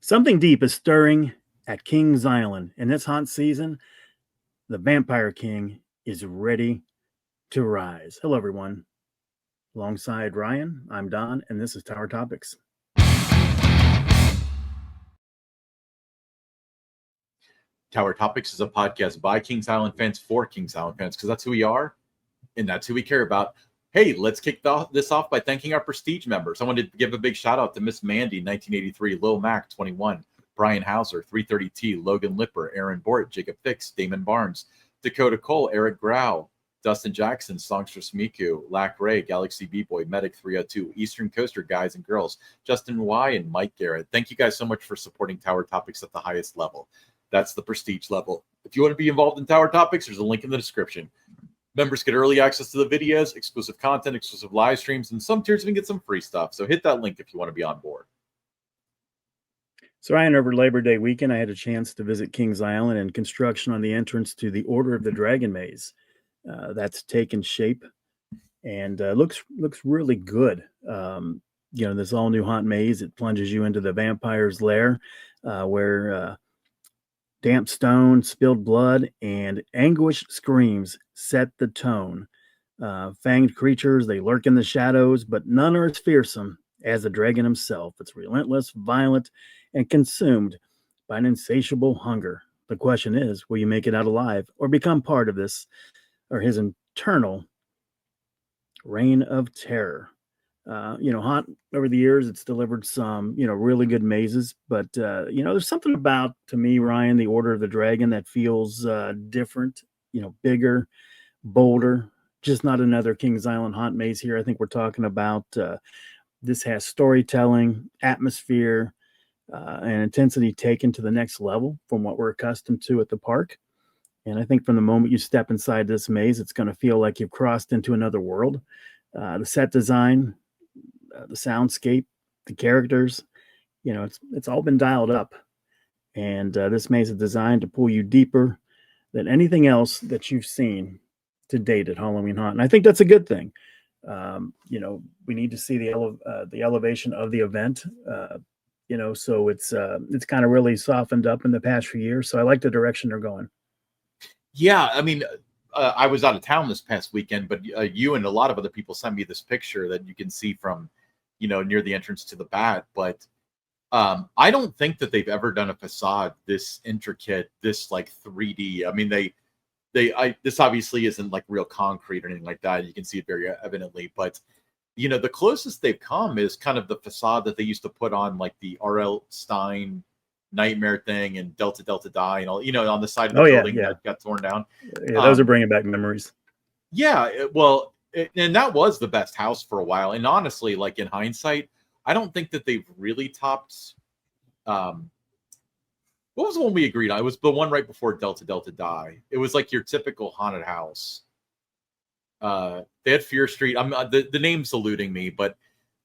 Something deep is stirring at Kings Island. In this haunt season, the Vampire King is ready to rise. Hello, everyone. Alongside Ryan, I'm Don, and this is Tower Topics. Tower Topics is a podcast by Kings Island fans for Kings Island fans, because that's who we are and that's who we care about. Hey, let's kick this off by thanking our Prestige members. I wanted to give a big shout out to Miss Mandy, 1983, Lil Mac, 21, Brian Hauser, 330T, Logan Lipper, Aaron Bort, Jacob Fix, Damon Barnes, Dakota Cole, Eric Grau, Dustin Jackson, Songstress Miku, Lack Ray, Galaxy B-Boy, Medic 302, Eastern Coaster Guys and Girls, Justin Y, and Mike Garrett. Thank you guys so much for supporting Tower Topics at the highest level. That's the Prestige level. If you want to be involved in Tower Topics, there's a link in the description. Members get early access to the videos, exclusive content, exclusive live streams, and some tiers even get some free stuff. So hit that link if you want to be on board. So, Ryan, over Labor Day weekend, I had a chance to visit Kings Island and construction on the entrance to the Order of the Dragon Maze. That's taken shape and looks really good. This all new haunt maze, it plunges you into the vampire's lair where damp stone, spilled blood, and anguished screams set the tone. Fanged creatures, they lurk in the shadows, but none are as fearsome as the dragon himself. It's relentless, violent, and consumed by an insatiable hunger. The question is, will you make it out alive or become part of this or his eternal reign of terror? Haunt over the years, it's delivered some, really good mazes, but, there's something about, to me, Ryan, the Order of the Dragon that feels different, bigger, bolder, just not another Kings Island haunt maze here. I think we're talking about, this has storytelling, atmosphere, and intensity taken to the next level from what we're accustomed to at the park. And I think from the moment you step inside this maze, it's going to feel like you've crossed into another world. The set design, the soundscape, the characters, it's all been dialed up. And this maze is designed to pull you deeper than anything else that you've seen to date at Halloween Haunt. And I think that's a good thing. We need to see the elevation of the event, so it's kind of really softened up in the past few years. So I like the direction they're going. Yeah, I mean, I was out of town this past weekend, but you and a lot of other people sent me this picture that you can see from, near the entrance to the bat. But I don't think that they've ever done a facade this intricate, this like 3D. I mean, this obviously isn't like real concrete or anything like that. You can see it very evidently, but the closest they've come is kind of the facade that they used to put on like the R.L. Stein Nightmare thing and Delta Die and all, on the side of the building that got torn down. Yeah, those are bringing back memories. Yeah, and that was the best house for a while. And honestly, like in hindsight, I don't think that they've really topped. What was the one we agreed on? It was the one right before Delta Die. It was like your typical haunted house. They had Fear Street. The name's eluding me, but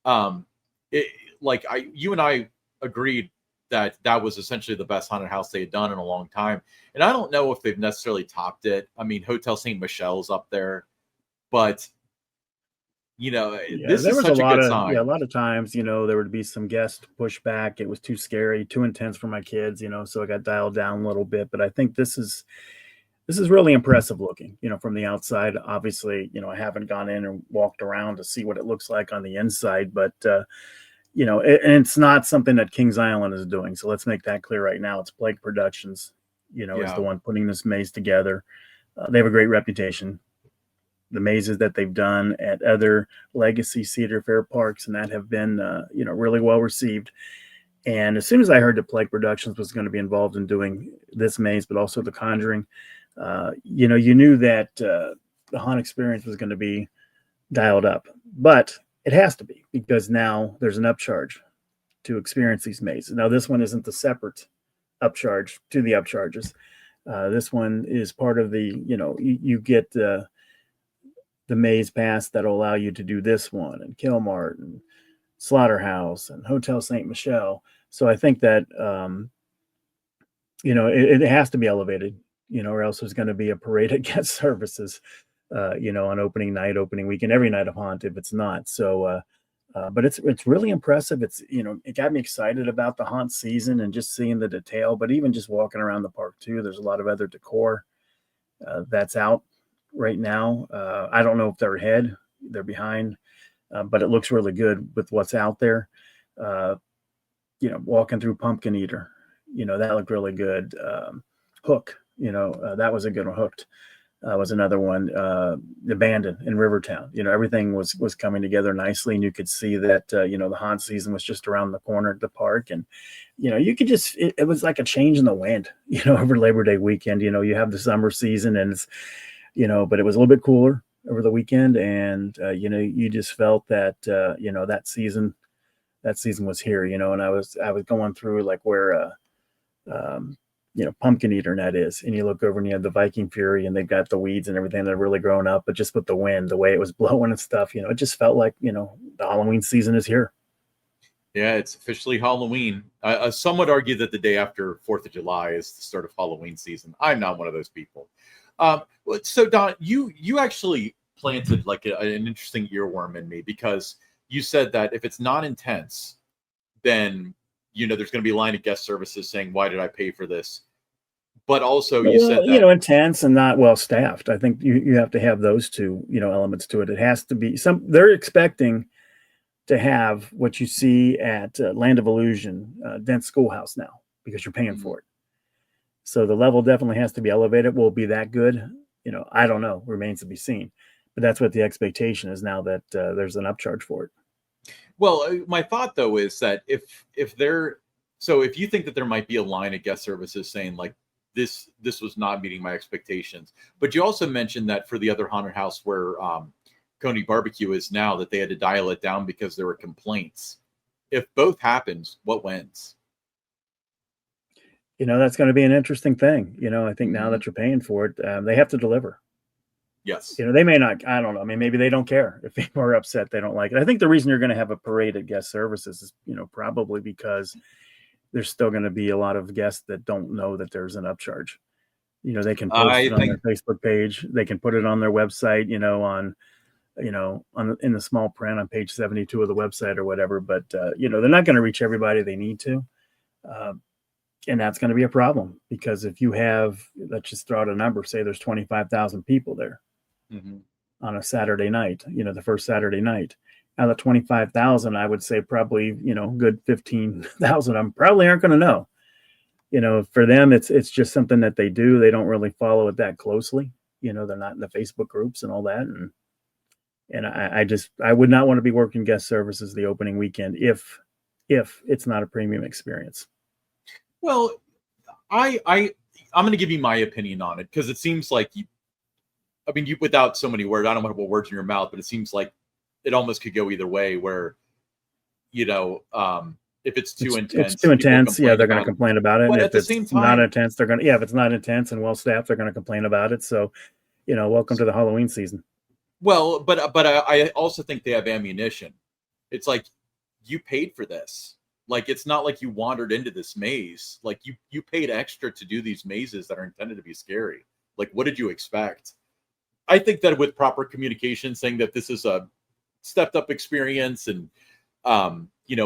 you and I agreed that was essentially the best haunted house they had done in a long time. And I don't know if they've necessarily topped it. I mean, Hotel St. Michelle's up there, but this is such a good sign. Yeah, a lot of times, there would be some guest pushback. It was too scary, too intense for my kids, so I got dialed down a little bit. But I think this is really impressive looking, from the outside. Obviously, I haven't gone in and walked around to see what it looks like on the inside, but it's not something that Kings Island is doing. So let's make that clear right now. It's Plague Productions, is the one putting this maze together. They have a great reputation. The mazes that they've done at other legacy Cedar Fair parks and that have been, really well received. And as soon as I heard that Plague Productions was going to be involved in doing this maze, but also the Conjuring, you knew that the haunt experience was going to be dialed up. But it has to be, because now there's an upcharge to experience these mazes. Now, this one isn't the separate upcharge to the upcharges. This one is part of the, you get the maze pass that'll allow you to do this one and Killmart and Slaughterhouse and Hotel St. Michelle. So I think that, it has to be elevated, or else there's going to be a parade of guest services, on opening night, opening weekend, every night of haunt if it's not. So But it's really impressive. It's, it got me excited about the haunt season and just seeing the detail. But even just walking around the park too, there's a lot of other decor that's out right now. I don't know if they're ahead, they're behind, but it looks really good with what's out there. Uh, walking through Pumpkin Eater, that looked really good. Hook, that was a good one. Hooked was another one. Abandoned in Rivertown. Everything was coming together nicely, and you could see that the haunt season was just around the corner at the park, and you could just it was like a change in the wind. Over Labor Day weekend. You have the summer season, and it's but it was a little bit cooler over the weekend, and you just felt that that season was here. And I was going through like where um, Pumpkin Eater net is, and you look over and you have the Viking Fury, and they've got the weeds and everything that are really grown up, but just with the wind, the way it was blowing and stuff, it just felt like the Halloween season is here. Yeah, it's officially Halloween. Some would argue that the day after 4th of July is the start of Halloween season. I'm not one of those people. So Don, you actually planted like an interesting earworm in me, because you said that if it's not intense, then there's going to be a line of guest services saying, "Why did I pay for this?" But also, you said that intense and not well staffed. I think you have to have those two elements to it. It has to be they're expecting to have what you see at Land of Illusion, Dent Schoolhouse now, because you're paying for it. So the level definitely has to be elevated. Will it be that good? I don't know. Remains to be seen. But that's what the expectation is now, that there's an upcharge for it. Well, my thought though is that if you think that there might be a line of guest services saying like this was not meeting my expectations, but you also mentioned that for the other haunted house where Coney Barbecue is now, that they had to dial it down because there were complaints. If both happens, what wins? That's going to be an interesting thing. I think now that you're paying for it, they have to deliver. Yes. They may not, I don't know. I mean, maybe they don't care if people are upset, they don't like it. I think the reason you're going to have a parade at guest services is, probably because there's still going to be a lot of guests that don't know that there's an upcharge. They can post it on their Facebook page. They can put it on their website, in the small print on page 72 of the website or whatever. But, they're not going to reach everybody they need to. And that's going to be a problem, because if you have, let's just throw out a number, say there's 25,000 people there on a Saturday night, the first Saturday night. Out of 25,000, I would say probably, good 15,000 of them probably aren't going to know. For them, it's just something that they do. They don't really follow it that closely. They're not in the Facebook groups and all that. And I would not want to be working guest services the opening weekend if it's not a premium experience. Well, I'm going to give you my opinion on it, because it seems like you, without so many words, I don't want to put words in your mouth, but it seems like it almost could go either way, where, if it's too intense, yeah, they're going to complain about it. But and at if the it's same time, not intense, if it's not intense and well staffed, they're going to complain about it. So, welcome to the Halloween season. Well, but I also think they have ammunition. It's like, you paid for this. Like, it's not like you wandered into this maze. Like, you paid extra to do these mazes that are intended to be scary. Like, what did you expect? I think that with proper communication, saying that this is a stepped up experience and,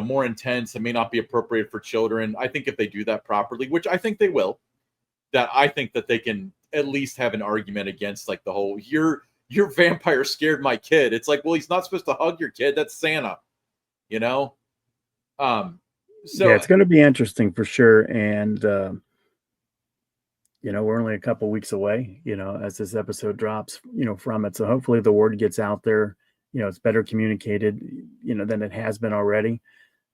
more intense and may not be appropriate for children. I think if they do that properly, which I think they will, that I think that they can at least have an argument against like the whole, your vampire scared my kid. It's like, well, he's not supposed to hug your kid. That's Santa, So yeah, it's going to be interesting for sure. And, we're only a couple weeks away, as this episode drops, from it. So hopefully the word gets out there, it's better communicated, than it has been already.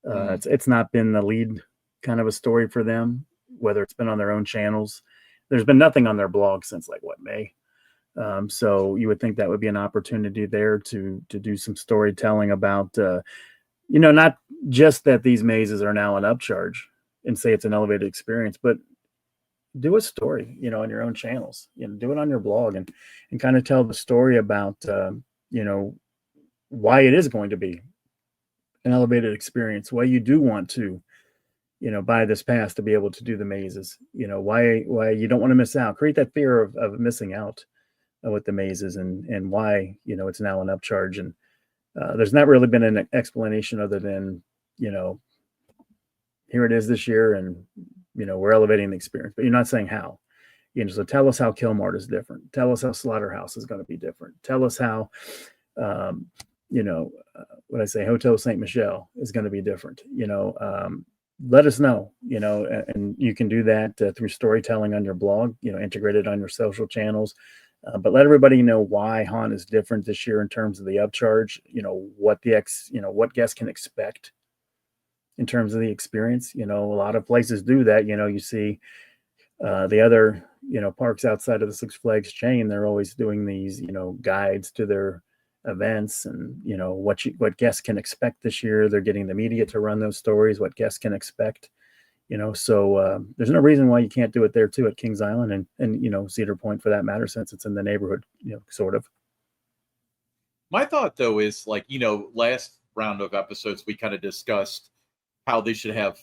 It's not been the lead kind of a story for them, whether it's been on their own channels. There's been nothing on their blog since May. So you would think that would be an opportunity there to do some storytelling about, not just that these mazes are now an upcharge and say it's an elevated experience, but do a story, on your own channels, do it on your blog and kind of tell the story about, why it is going to be an elevated experience, why you do want to, buy this pass to be able to do the mazes, why you don't want to miss out, create that fear of missing out with the mazes and why, it's now an upcharge. And, There's not really been an explanation other than, you know, here it is this year, and you know, we're elevating the experience, but you're not saying how. You know, so tell us how Killmart is different. Tell us how Slaughterhouse is going to be different. Tell us how, um, you know, what I say, Hotel Saint Michel is going to be different. You know, let us know. You know, and you can do that through storytelling on your blog. You know, integrated on your social channels. But let everybody know why Haunt is different this year in terms of the upcharge. You know what what guests can expect in terms of the experience. You know, a lot of places do that. You know, you see the other, you know, parks outside of the Six Flags chain, they're always doing these, you know, guides to their events, and you know what guests can expect this year. They're getting the media to run those stories, what guests can expect. You know, so there's no reason why you can't do it there too at Kings Island, and you know, Cedar Point for that matter, since it's in the neighborhood. You know, sort of. My thought though is like, last round of episodes we kind of discussed how they should have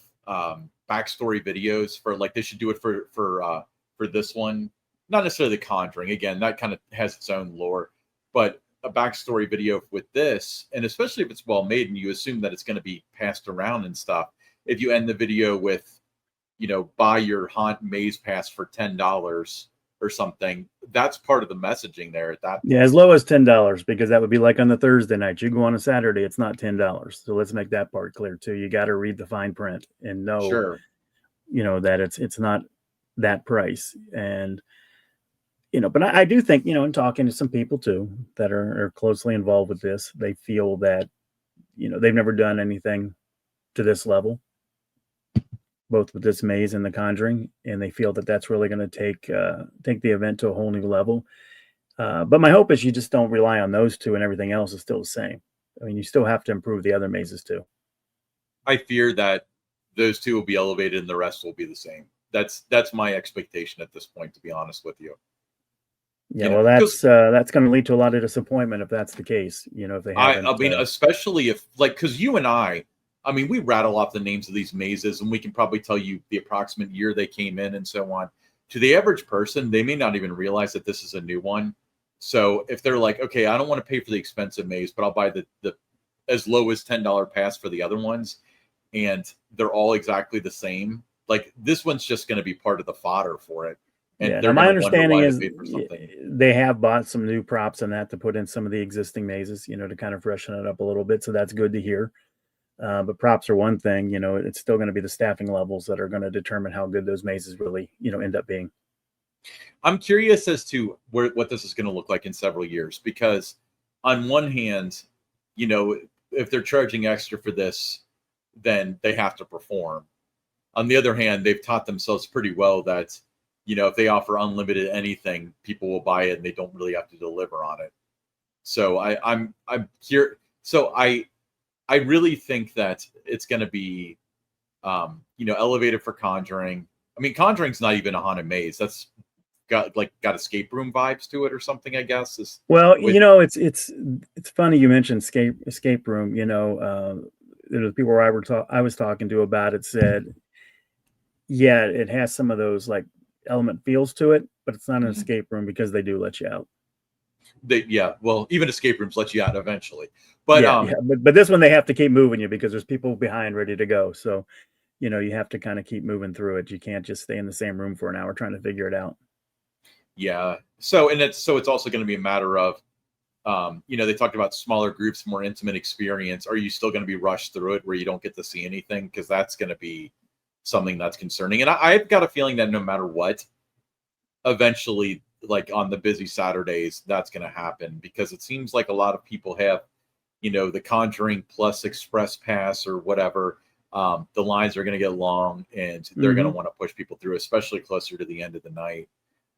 backstory videos for, like, they should do it for this one. Not necessarily the Conjuring. Again, that kind of has its own lore, but a backstory video with this, and especially if it's well made and you assume that it's going to be passed around and stuff. If you end the video with, buy your Haunt Maze Pass for $10 or something, that's part of the messaging there at that point. Yeah, as low as $10, because that would be like on the Thursday night. You go on a Saturday, it's not $10. So let's make that part clear too. You got to read the fine print and know, Sure. you know, that it's not that price. And you know, but I do think, you know, in talking to some people too that are closely involved with this, they feel that, you know, they've never done anything to this level, both with this maze and the Conjuring, and they feel that that's really going to take the event to a whole new level. But my hope is you just don't rely on those two, and everything else is still the same. I mean, you still have to improve the other mazes too. I fear that those two will be elevated and the rest will be the same. That's my expectation at this point, to be honest with you. Yeah, well, that's going to lead to a lot of disappointment if that's the case. You know, if they haven't. I mean, especially if, like, because you and I mean, we rattle off the names of these mazes, and we can probably tell you the approximate year they came in and so on. To the average person, they may not even realize that this is a new one. So if they're like, okay, I don't want to pay for the expensive maze, but I'll buy the as low as $10 pass for the other ones, and they're all exactly the same. Like, this one's just going to be part of the fodder for it. And yeah, they're my going to wonder understanding why is they paid for something. they have bought some new props and that to put in some of the existing mazes, you know, to kind of freshen it up a little bit. So that's good to hear. But props are one thing, you know, it's still going to be the staffing levels that are going to determine how good those mazes really, you know, end up being. I'm curious as to what this is going to look like in several years, because on one hand, if they're charging extra for this, then they have to perform. On the other hand, they've taught themselves pretty well that, if they offer unlimited anything, people will buy it and they don't really have to deliver on it. So I'm here. So I really think that it's going to be, elevated for Conjuring. I mean, Conjuring's not even a haunted maze. That's got escape room vibes to it or something, I guess. You know, it's funny you mentioned escape room. You know, the people I was talking to about it said, yeah, it has some of those like element feels to it, but it's not an escape room because they do let you out. Well, even escape rooms let you out eventually, but but this one they have to keep moving you because there's people behind ready to go. So, you know, you have to kind of keep moving through it. You can't just stay in the same room for an hour trying to figure it out. Yeah. So it's also going to be a matter of, they talked about smaller groups, more intimate experience. Are you still going to be rushed through it where you don't get to see anything? Because that's going to be something that's concerning. And I've got a feeling that no matter what, eventually, like on the busy Saturdays, that's going to happen, because it seems like a lot of people have, the Conjuring Plus Express Pass or whatever. The lines are going to get long, and they're going to want to push people through, especially closer to the end of the night.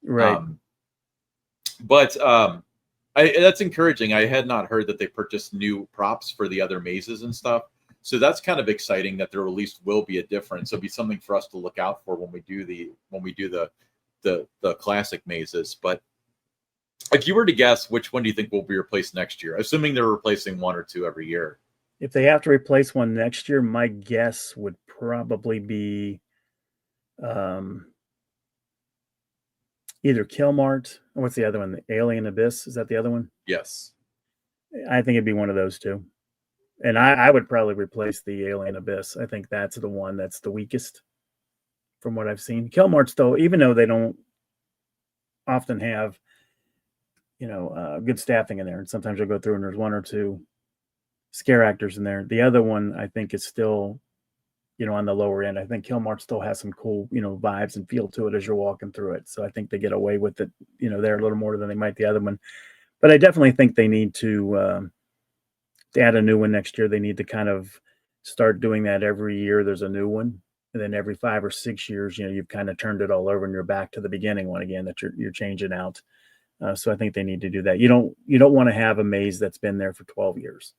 Right. But that's encouraging. I had not heard that they purchased new props for the other mazes and stuff. So that's kind of exciting that there at least will be a difference. It'll be something for us to look out for when we do the classic mazes. But if you were to guess, which one do you think will be replaced next year? Assuming they're replacing one or two every year. If they have to replace one next year, my guess would probably be either Killmart, or what's the other one? The Alien Abyss, is that the other one? Yes. I think it'd be one of those two. And I would probably replace the Alien Abyss. I think that's the one that's the weakest from what I've seen. Kelmart's still, even though they don't often have, good staffing in there, and sometimes you'll go through and there's one or two scare actors in there. The other one I think is still, on the lower end. I think Kilmart still has some cool, vibes and feel to it as you're walking through it. So I think they get away with it, there a little more than they might the other one. But I definitely think they need to add a new one next year. They need to kind of start doing that every year. There's a new one, and then every 5 or 6 years, you've kind of turned it all over and you're back to the beginning one again that you're changing out. So I think they need to do that. You don't want to have a maze that's been there for 12 years.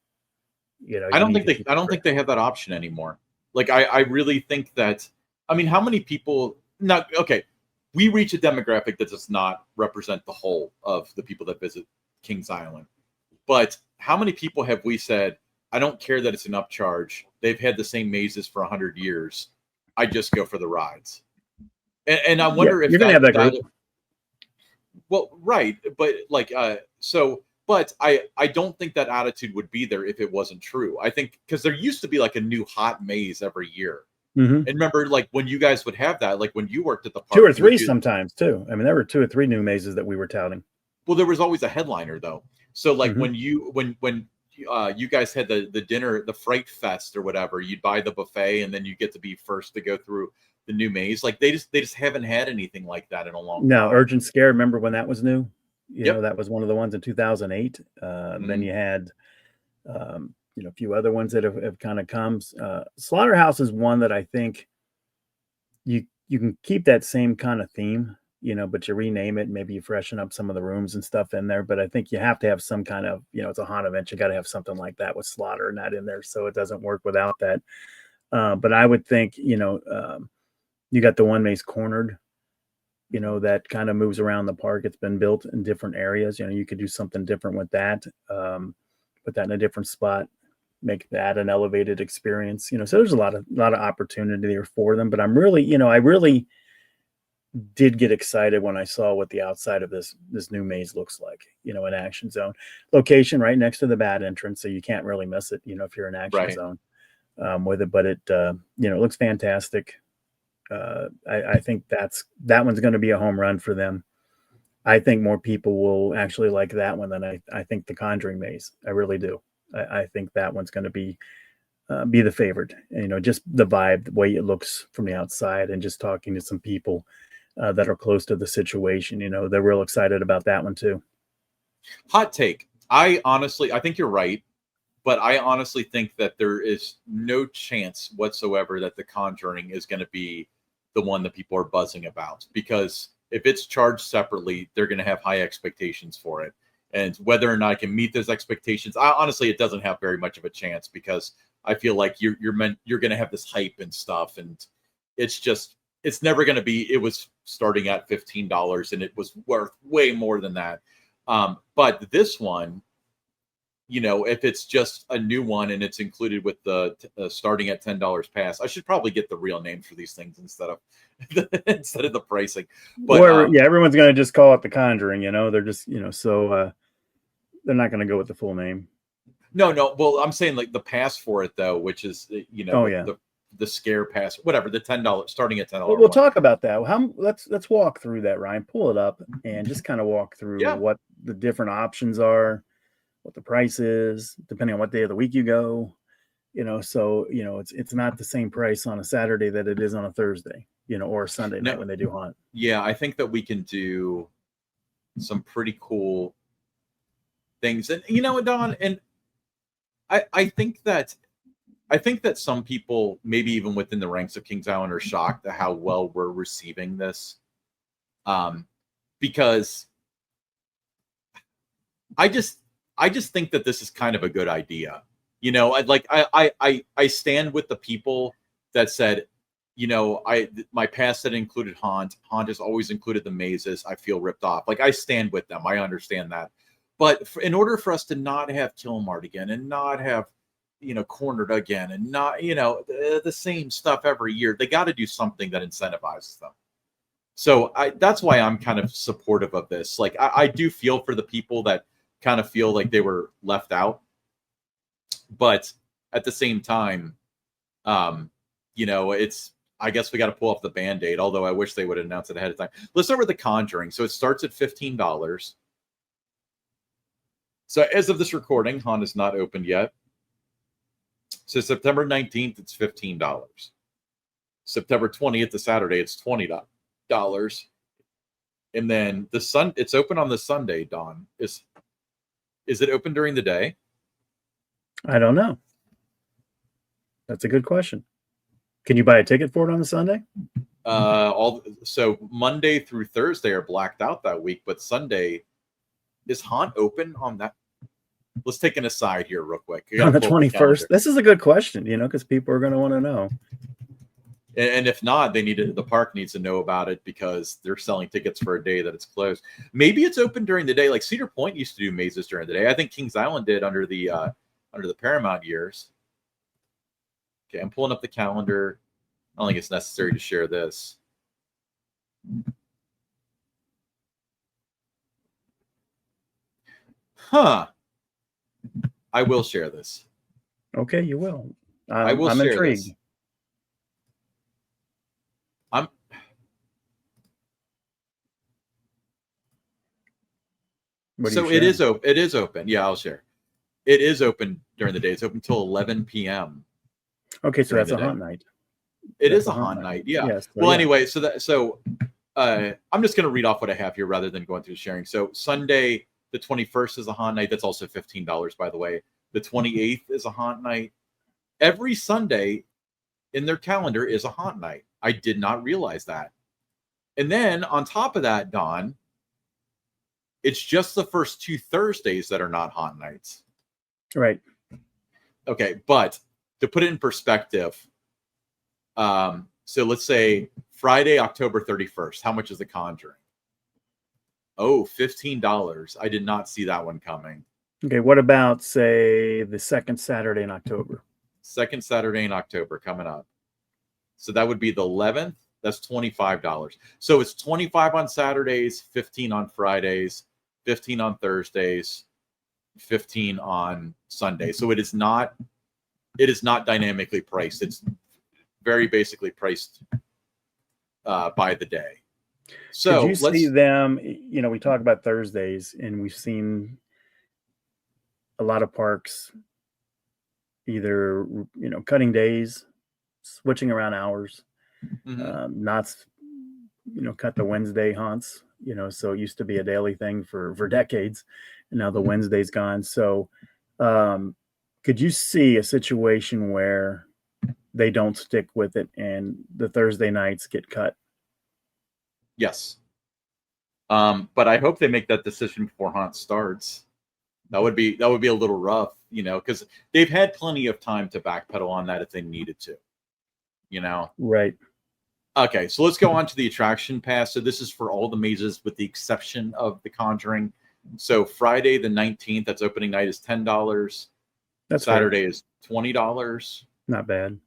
I don't think they have that option anymore. Like I really think that, I mean, how many people not okay, we reach a demographic that does not represent the whole of the people that visit Kings Island. But how many people have we said, I don't care that it's an upcharge. They've had the same mazes for 100 years. I just go for the rides. And I wonder if you're going to have that group. Well, right. But but I don't think that attitude would be there if it wasn't true. I think because there used to be like a new hot maze every year. Mm-hmm. And remember, like when you guys would have that, like when you worked at the park, 2 or 3 sometimes too. I mean, there were 2 or 3 new mazes that we were touting. Well, there was always a headliner though. So like when you guys had the dinner, the Fright Fest or whatever, you'd buy the buffet and then you get to be first to go through the new maze. Like they just haven't had anything like that in a long time. No, Urgent Scare. Remember when that was new? Yep. That was one of the ones in 2008. Then you had, a few other ones that have kind of come. Slaughterhouse is one that I think you can keep that same kind of theme, but you rename it. Maybe you freshen up some of the rooms and stuff in there. But I think you have to have some kind of, it's a haunt event. You got to have something like that with Slaughter not in there. So it doesn't work without that. But I would think, you got the one maze Cornered, that kind of moves around the park. It's been built in different areas. You could do something different with that. Put that in a different spot, make that an elevated experience. So there's a lot of opportunity there for them. But I'm really, I really did get excited when I saw what the outside of this new maze looks like, an action zone location right next to the bad entrance. So you can't really miss it, if you're in action zone with it, but it, it looks fantastic. I think that one's going to be a home run for them. I think more people will actually like that one than I think the Conjuring maze. I really do. I think that one's going to be the favorite. Just the vibe, the way it looks from the outside, and just talking to some people that are close to the situation. They're real excited about that one too. Hot take. I think you're right, but I honestly think that there is no chance whatsoever that the Conjuring is going to be the one that people are buzzing about, because if it's charged separately, they're going to have high expectations for it. And whether or not I can meet those expectations, honestly, it doesn't have very much of a chance, because I feel like you're going to have this hype and stuff. And it's never going to be, it was starting at $15 and it was worth way more than that. But this one, if it's just a new one and it's included with the starting at $10 pass, I should probably get the real names for these things instead of the pricing. But everyone's going to just call it the Conjuring. They're just so they're not going to go with the full name. No. Well, I'm saying like the pass for it though, which is the scare pass, whatever, the $10 starting at $10. We'll talk about that. Let's walk through that, Ryan. Pull it up and just kind of walk through what the different options are, what the price is, depending on what day of the week you go. So it's not the same price on a Saturday that it is on a Thursday, or a Sunday night when they do haunt. Yeah, I think that we can do some pretty cool things, and Don, and I think that some people, maybe even within the ranks of Kings Island, are shocked at how well we're receiving this, because I just think that this is kind of a good idea. I stand with the people that said, my past that included haunt has always included the mazes. I feel ripped off. Like, I stand with them. I understand that. But in order for us to not have Kilmart again and not have, Cornered again and not, the same stuff every year, they got to do something that incentivizes them. So that's why I'm kind of supportive of this. Like, I do feel for the people that kind of feel like they were left out. But at the same time, it's, I guess we got to pull off the Band-Aid, although I wish they would announce it ahead of time. Let's start with The Conjuring. So it starts at $15. So as of this recording, Han is not opened yet. So September 19th, it's $15. September 20th, the Saturday, it's $20. And then it's open on the Sunday, Don. Is it open during the day? I don't know. That's a good question. Can you buy a ticket for it on a Sunday? So Monday through Thursday are blacked out that week, but Sunday, is Haunt open on that? Let's take an aside here real quick. On the 21st. This is a good question, because people are going to want to know. And if not, the park needs to know about it because they're selling tickets for a day that it's closed. Maybe it's open during the day. Like Cedar Point used to do mazes during the day. I think Kings Island did under the Paramount years. Okay, I'm pulling up the calendar. I don't think it's necessary to share this. Huh. I will share this. Okay, you will. I will I'm share intrigued. This. So it is open. It is open. Yeah, I'll share. It is open during the day. It's open until 11 p.m. Okay, so that's a haunt night. It is a haunt night. Yeah. Yes, well, yeah. Anyway, I'm just going to read off what I have here rather than going through sharing. So Sunday, the 21st is a haunt night. That's also $15, by the way. The 28th is a haunt night. Every Sunday in their calendar is a haunt night. I did not realize that. And then on top of that, Don, it's just the first 2 Thursdays that are not haunt nights. Right. Okay, but to put it in perspective, so let's say Friday, October 31st. How much is The Conjuring? Oh, $15. I did not see that one coming. Okay, what about, say, the second Saturday in October? Second Saturday in October coming up. So that would be the 11th. That's $25. So it's $25 on Saturdays, $15 on Fridays, $15 on Thursdays, $15 on Sundays. So it is not dynamically priced. It's very basically priced by the day. So did you see them? We talk about Thursdays, and we've seen a lot of parks either cutting days, switching around hours, not cut the Wednesday haunts. So it used to be a daily thing for decades, and now the Wednesday's gone. So could you see a situation where they don't stick with it and the Thursday nights get cut? Yes. But I hope they make that decision before haunt starts. That would be a little rough, because they've had plenty of time to backpedal on that if they needed to, Right. Okay, so let's go on to the attraction pass. So this is for all the mazes with the exception of The Conjuring. So Friday the 19th, that's opening night, is $10. That's Saturday is $20. Not bad.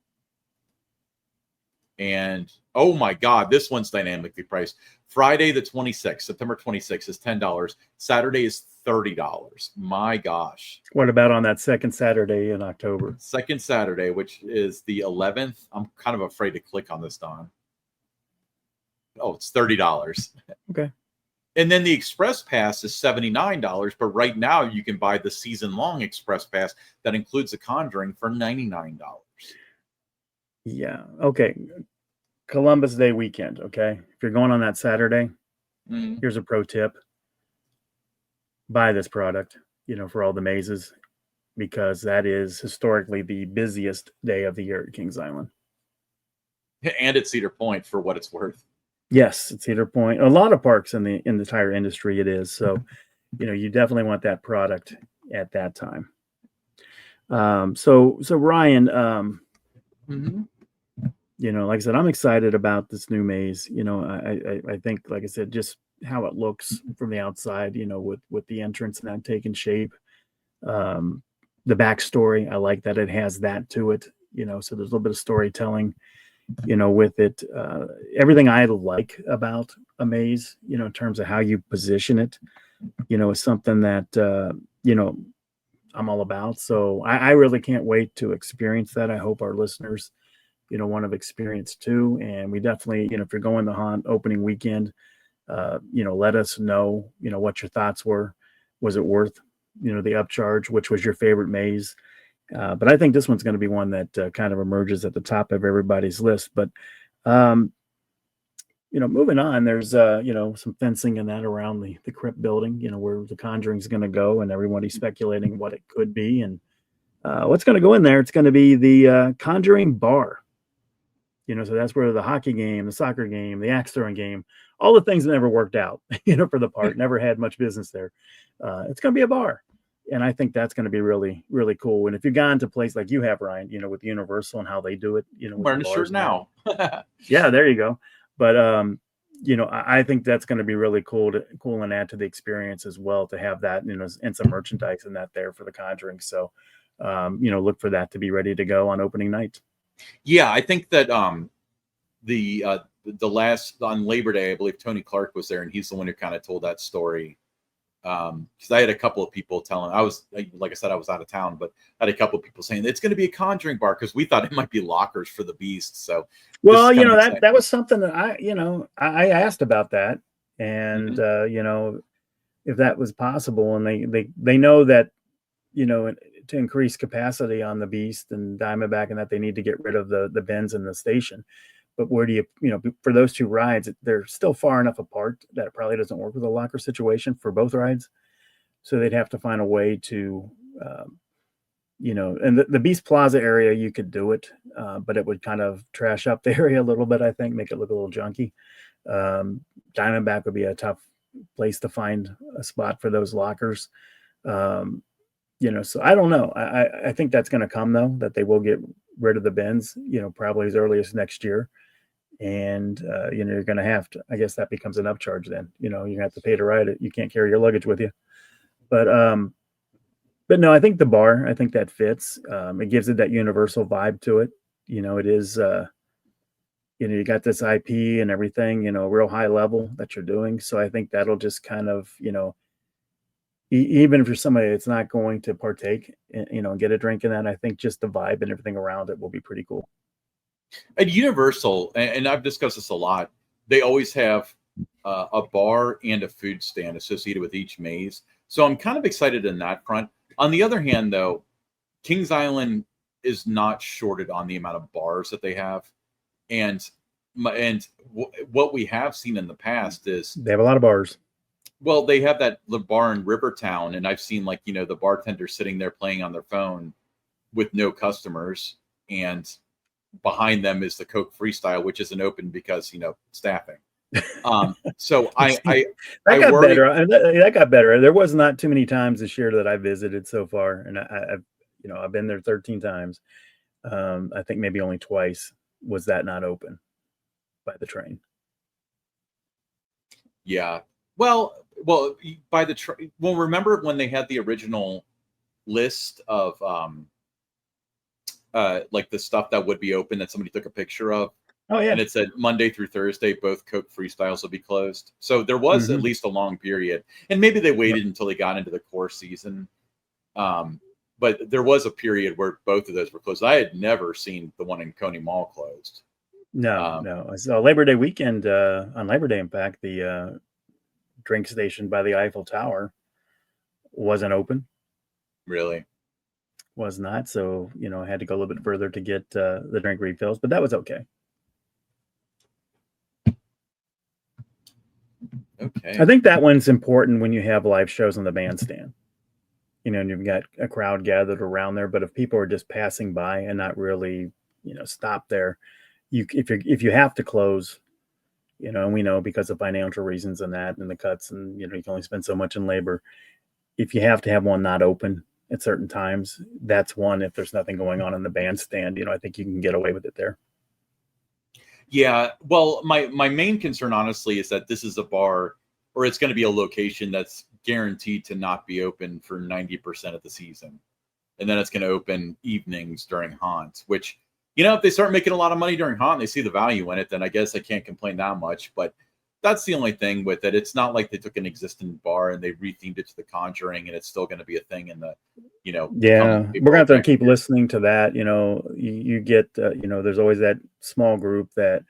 And oh my God, this one's dynamically priced. Friday the 26th, September 26th, is $10. Saturday is $30. My gosh. What about on that second Saturday in October? Second Saturday, which is the 11th. I'm kind of afraid to click on this, Don. Oh, it's $30. Okay. And then the Express Pass is $79, but right now you can buy the season-long Express Pass that includes The Conjuring for $99. Yeah. Okay. Columbus Day weekend. Okay. If you're going on that Saturday, here's a pro tip. Buy this product, for all the mazes, because that is historically the busiest day of the year at Kings Island. And at Cedar Point, for what it's worth. Yes, at Cedar Point. A lot of parks in the tire industry, it is. So, you definitely want that product at that time. So Ryan, like I said, I'm excited about this new maze. I think, like I said, just how it looks from the outside, with the entrance and that taking shape. The backstory, I like that it has that to it, so there's a little bit of storytelling, with it. Everything I like about a maze, in terms of how you position it. is something that I'm all about. So I really can't wait to experience that. I hope our listeners, want to experience too. And we definitely, if you're going the haunt opening weekend, let us know, what your thoughts were. Was it worth, the upcharge? Which was your favorite maze? But I think this one's going to be one that kind of emerges at the top of everybody's list. But um, moving on, there's some fencing and that around the crypt building, where the Conjuring's going to go, and everybody's speculating what it could be and what's going to go in there. It's going to be the Conjuring bar. So that's where the hockey game, the soccer game, the axe throwing game, all the things that never worked out, for the park, never had much business there. It's going to be a bar. And I think that's going to be really, really cool. And if you've gone to a place like you have, Ryan, with Universal and how they do it, with Wearing the a bars shirt now. yeah, there you go. But I think that's going to be really cool and add to the experience as well to have that, and some merchandise and that there for the Conjuring. So, look for that to be ready to go on opening night. Yeah, I think that the last on Labor Day, I believe Tony Clark was there, and he's the one who kind of told that story. Because I had a couple of people telling, like I said, I was out of town, but I had a couple of people saying it's going to be a Conjuring bar because we thought it might be lockers for the beasts. So, well, that was something that I asked about that, and if that was possible, and they know that to increase capacity on the Beast and Diamondback, and that they need to get rid of the bins in the station. But where do you for those two rides, they're still far enough apart that it probably doesn't work with a locker situation for both rides. So they'd have to find a way to, and the Beast Plaza area, you could do it, but it would kind of trash up the area a little bit, I think, make it look a little junky. Diamondback would be a tough place to find a spot for those lockers. So I don't know. I think that's going to come, though, that they will get rid of the bins, probably as early as next year. And, you're going to have to, I guess that becomes an upcharge then, you have to pay to ride it. You can't carry your luggage with you. But no, I think the bar, I think that fits. It gives it that universal vibe to it. It is, you got this IP and everything, real high level that you're doing. So I think that'll just kind of, even if you're somebody that's not going to partake, and get a drink in that, I think just the vibe and everything around it will be pretty cool. At Universal, and I've discussed this a lot, they always have a bar and a food stand associated with each maze. So I'm kind of excited in that front. On the other hand, though, Kings Island is not shorted on the amount of bars that they have. And what we have seen in the past is they have a lot of bars. Well, they have that bar in Rivertown, and I've seen the bartender sitting there playing on their phone with no customers, and behind them is the Coke Freestyle, which isn't open because staffing. So I got worry. Better. That got better. There was not too many times this year that I visited so far, and I've been there 13 times. I think maybe only twice was that not open by the train. Yeah. Well, by the train. Well, remember when they had the original list of like the stuff that would be open that somebody took a picture of? Oh yeah. And it said Monday through Thursday, both Coke Freestyles will be closed. So there was at least a long period, and maybe they waited until they got into the core season. But there was a period where both of those were closed. I had never seen the one in Coney Mall closed. No. So Labor Day weekend, on Labor Day, in fact, the drink station by the Eiffel Tower wasn't open. Really? Was not. So, I had to go a little bit further to get the drink refills, but that was okay. Okay. I think that one's important when you have live shows on the bandstand, and you've got a crowd gathered around there. But if people are just passing by and not really, stop there, if you have to close, and we know because of financial reasons and that and the cuts, and you can only spend so much in labor. If you have to have one not open at certain times, that's one. If there's nothing going on in the bandstand, I think you can get away with it there. Yeah, well, my main concern, honestly, is that this is a bar, or it's going to be a location that's guaranteed to not be open for 90% of the season. And then it's going to open evenings during haunt, which, if they start making a lot of money during haunt, they see the value in it, then I guess I can't complain that much. But that's the only thing with it. It's not like they took an existing bar and they rethemed it to the Conjuring, and it's still going to be a thing in the, come Yeah, we're gonna April have of to next keep year. listening to that. You get, there's always that small group that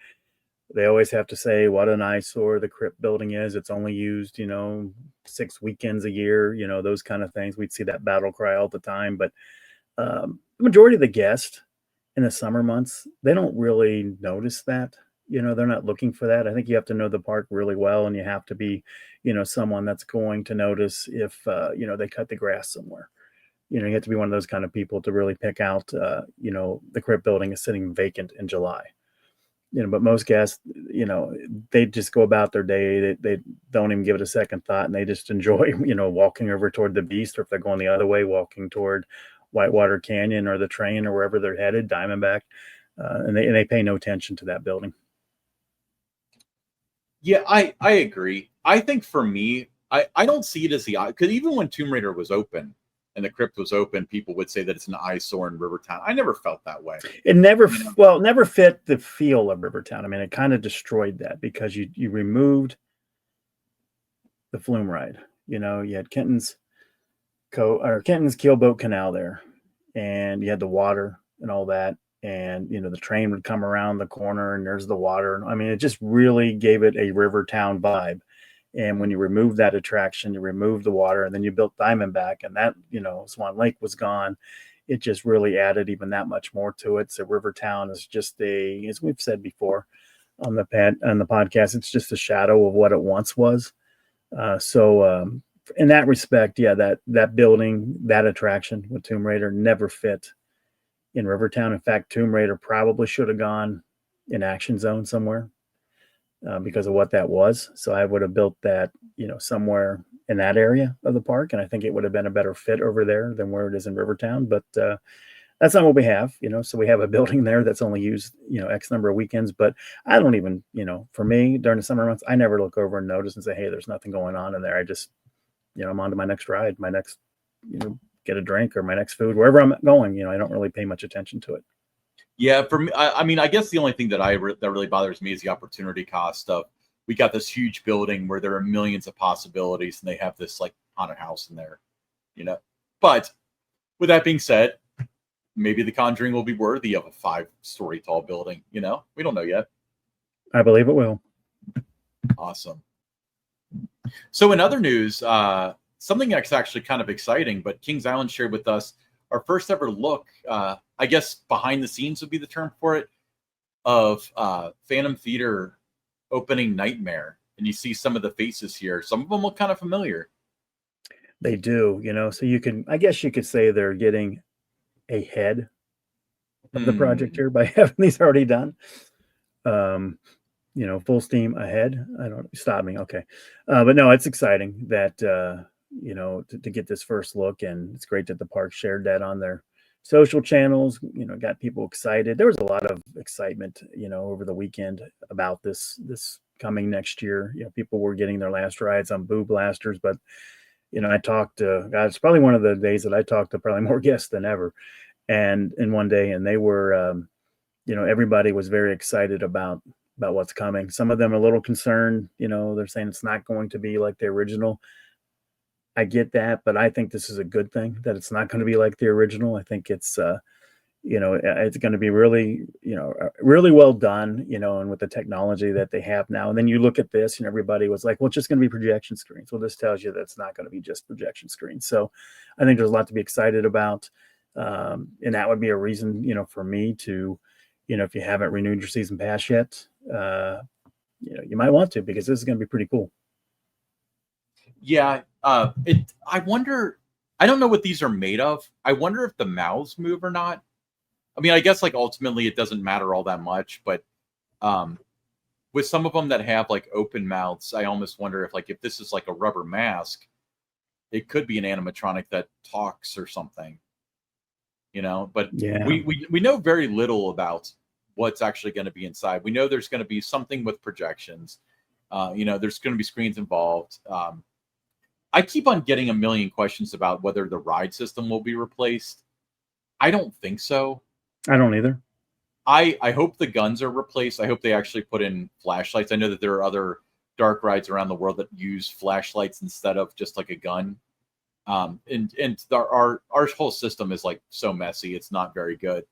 they always have to say what an eyesore the crypt building is. It's only used, 6 weekends a year, those kind of things. We'd see that battle cry all the time. But the majority of the guests in the summer months, they don't really notice that. They're not looking for that. I think you have to know the park really well, and you have to be, someone that's going to notice if, they cut the grass somewhere. You have to be one of those kind of people to really pick out, the crypt building is sitting vacant in July. But most guests, they just go about their day. They don't even give it a second thought, and they just enjoy, walking over toward the Beast, or if they're going the other way, walking toward Whitewater Canyon or the train or wherever they're headed, Diamondback, and they pay no attention to that building. Yeah, I agree. I think for me, I don't see it as the eye, because even when Tomb Raider was open and the crypt was open, people would say that it's an eyesore in Rivertown. I never felt that way. It never, You know? well, never fit the feel of Rivertown. I mean, it kind of destroyed that because you removed the flume ride. You had Kenton's Keelboat Canal there, and you had the water and all that, and the train would come around the corner and there's the water. I mean, it just really gave it a Rivertown vibe. And when you remove that attraction, you remove the water, and then you built Diamondback, and that, Swan Lake was gone. It just really added even that much more to it. So Rivertown is just as we've said before on the podcast, it's just a shadow of what it once was. So in that respect, yeah, that building, that attraction with Tomb Raider never fit in Rivertown. In fact, Tomb Raider probably should have gone in Action Zone somewhere, because of what that was. So I would have built that, somewhere in that area of the park, and I think it would have been a better fit over there than where it is in Rivertown. But that's not what we have, So we have a building there that's only used, X number of weekends. But I don't even, for me during the summer months, I never look over and notice and say, hey, there's nothing going on in there. I just, I'm on to my next ride, my next, get a drink, or my next food, wherever I'm going. I don't really pay much attention to it. Yeah, for me, I mean, I guess the only thing that that really bothers me is the opportunity cost of, we got this huge building where there are millions of possibilities, and they have this like haunted house in there, But with that being said, maybe the Conjuring will be worthy of a 5-story tall building. We don't know yet. I believe it will. Awesome. So in other news, something that's actually kind of exciting, but Kings Island shared with us our first ever look, I guess behind the scenes would be the term for it, of Phantom Theater opening Nightmare. And you see some of the faces here. Some of them look kind of familiar. They do, so I guess you could say they're getting ahead of the project here by having these already done. Full steam ahead. I don't stop me. Okay. But no, it's exciting that, to get this first look, and it's great that the park shared that on their social channels, got people excited. There was a lot of excitement, over the weekend about this coming next year. People were getting their last rides on Boo Blasters, but, I talked to, God, it's probably one of the days that I talked to probably more guests than ever. And in one day, and they were, everybody was very excited about what's coming. Some of them are a little concerned, they're saying it's not going to be like the original. I get that, but I think this is a good thing that it's not going to be like the original. I think it's, it's going to be really, really well done, and with the technology that they have now. And then you look at this, and everybody was like, well, it's just going to be projection screens. Well, this tells you that it's not going to be just projection screens. So I think there's a lot to be excited about. And that would be a reason, for me to, if you haven't renewed your season pass yet, you might want to, because this is going to be pretty cool. Yeah. I wonder, I don't know what these are made of. I wonder if the mouths move or not. I mean, I guess like ultimately it doesn't matter all that much, but with some of them that have like open mouths, I almost wonder if this is like a rubber mask, it could be an animatronic that talks or something, But Yeah. we know very little about what's actually going to be inside. We know there's going to be something with projections. There's going to be screens involved. I keep on getting a million questions about whether the ride system will be replaced. I don't think so. I don't either. I hope the guns are replaced. I hope they actually put in flashlights. I know that there are other dark rides around the world that use flashlights instead of just like a gun. And our whole system is like so messy; it's not very good.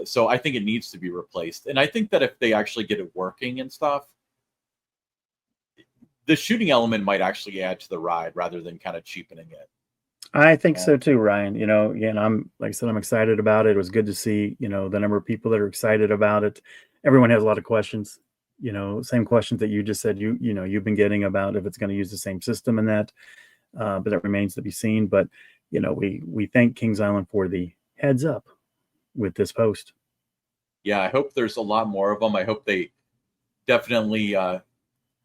So I think it needs to be replaced. And I think that if they actually get it working and stuff, the shooting element might actually add to the ride rather than kind of cheapening it. I think so too, Ryan. Again, like I said, I'm excited about it. It was good to see, the number of people that are excited about it. Everyone has a lot of questions, same questions that you just said you've been getting about if it's going to use the same system and that, but that remains to be seen. But, we thank Kings Island for the heads up with this post. Yeah, I hope there's a lot more of them. I hope they definitely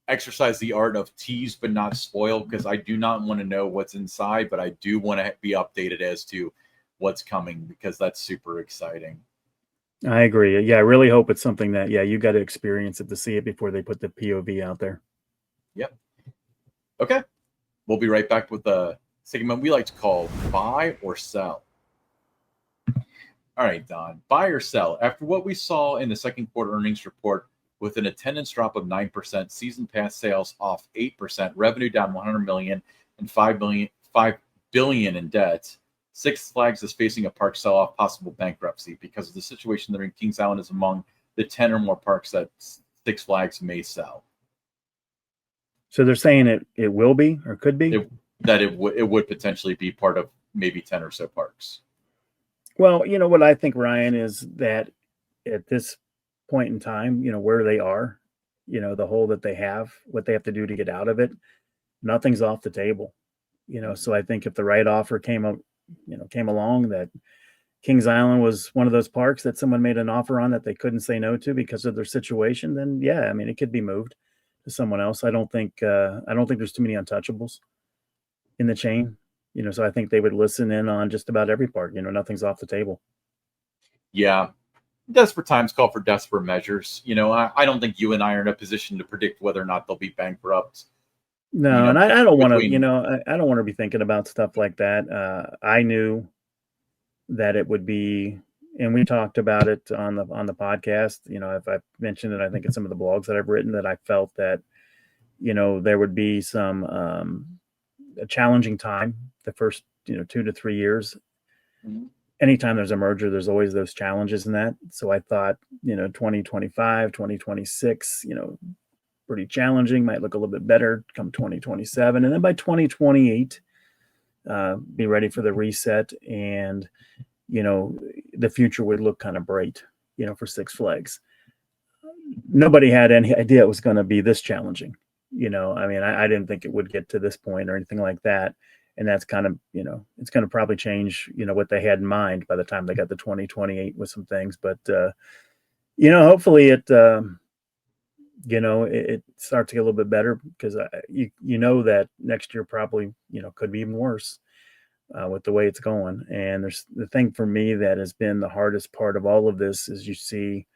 exercise the art of tease but not spoil, because I do not want to know what's inside, but I do want to be updated as to what's coming, because that's super exciting. I agree. Yeah, I really hope it's something that, you got to experience it to see it before they put the POV out there. Yep. Okay. We'll be right back with the segment we like to call Buy or Sell. All right, Don, buy or sell. After what we saw in the second quarter earnings report, with an attendance drop of 9%, season pass sales off 8%, revenue down 100 million, and 5 billion in debt, Six Flags is facing a park sell-off, possible bankruptcy, because of the situation that in Kings Island is among the 10 or more parks that Six Flags may sell. So they're saying it will be or could be? It would potentially be part of maybe 10 or so parks. Well, what I think, Ryan, is that at this point in time, where they are, the hole that they have, what they have to do to get out of it, nothing's off the table. So I think if the right offer came along, that Kings Island was one of those parks that someone made an offer on that they couldn't say no to because of their situation, then yeah, I mean, it could be moved to someone else. I don't think there's too many untouchables in the chain. So I think they would listen in on just about every part. Nothing's off the table. Yeah. Desperate times call for desperate measures. I don't think you and I are in a position to predict whether or not they'll be bankrupt. No, and I don't want to, I don't want to be thinking about stuff like that. I knew that it would be, and we talked about it on the podcast. I've mentioned it, I think, in some of the blogs that I've written, that I felt that, there would be some a challenging time the first 2 to 3 years. Mm-hmm. Anytime there's a merger, there's always those challenges in that. So I thought 2025, 2026, pretty challenging, might look a little bit better come 2027, and then by 2028 be ready for the reset, and the future would look kind of bright for Six Flags. Nobody had any idea it was going to be this challenging. I mean, I didn't think it would get to this point or anything like that. And that's kind of, it's going to probably change, what they had in mind by the time they got to 2028 with some things. But, hopefully it, it starts to get a little bit better, because that next year probably, could be even worse with the way it's going. And there's the thing for me that has been the hardest part of all of this is you see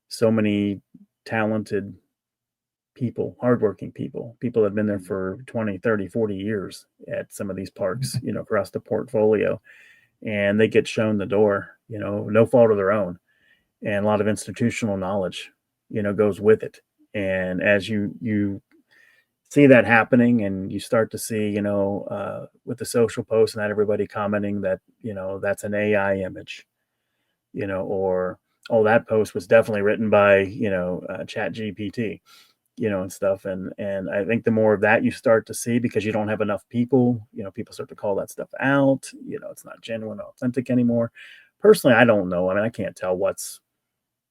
so many talented people, hardworking people that have been there for 20, 30, 40 years at some of these parks, across the portfolio, and they get shown the door, no fault of their own. And a lot of institutional knowledge, goes with it. And as you see that happening, and you start to see, with the social posts and that, everybody commenting that, that's an AI image, or, oh, that post was definitely written by, Chat GPT, and stuff. And I think the more of that you start to see, because you don't have enough people, people start to call that stuff out. It's not genuine, authentic anymore. Personally, I don't know. I mean, I can't tell what's,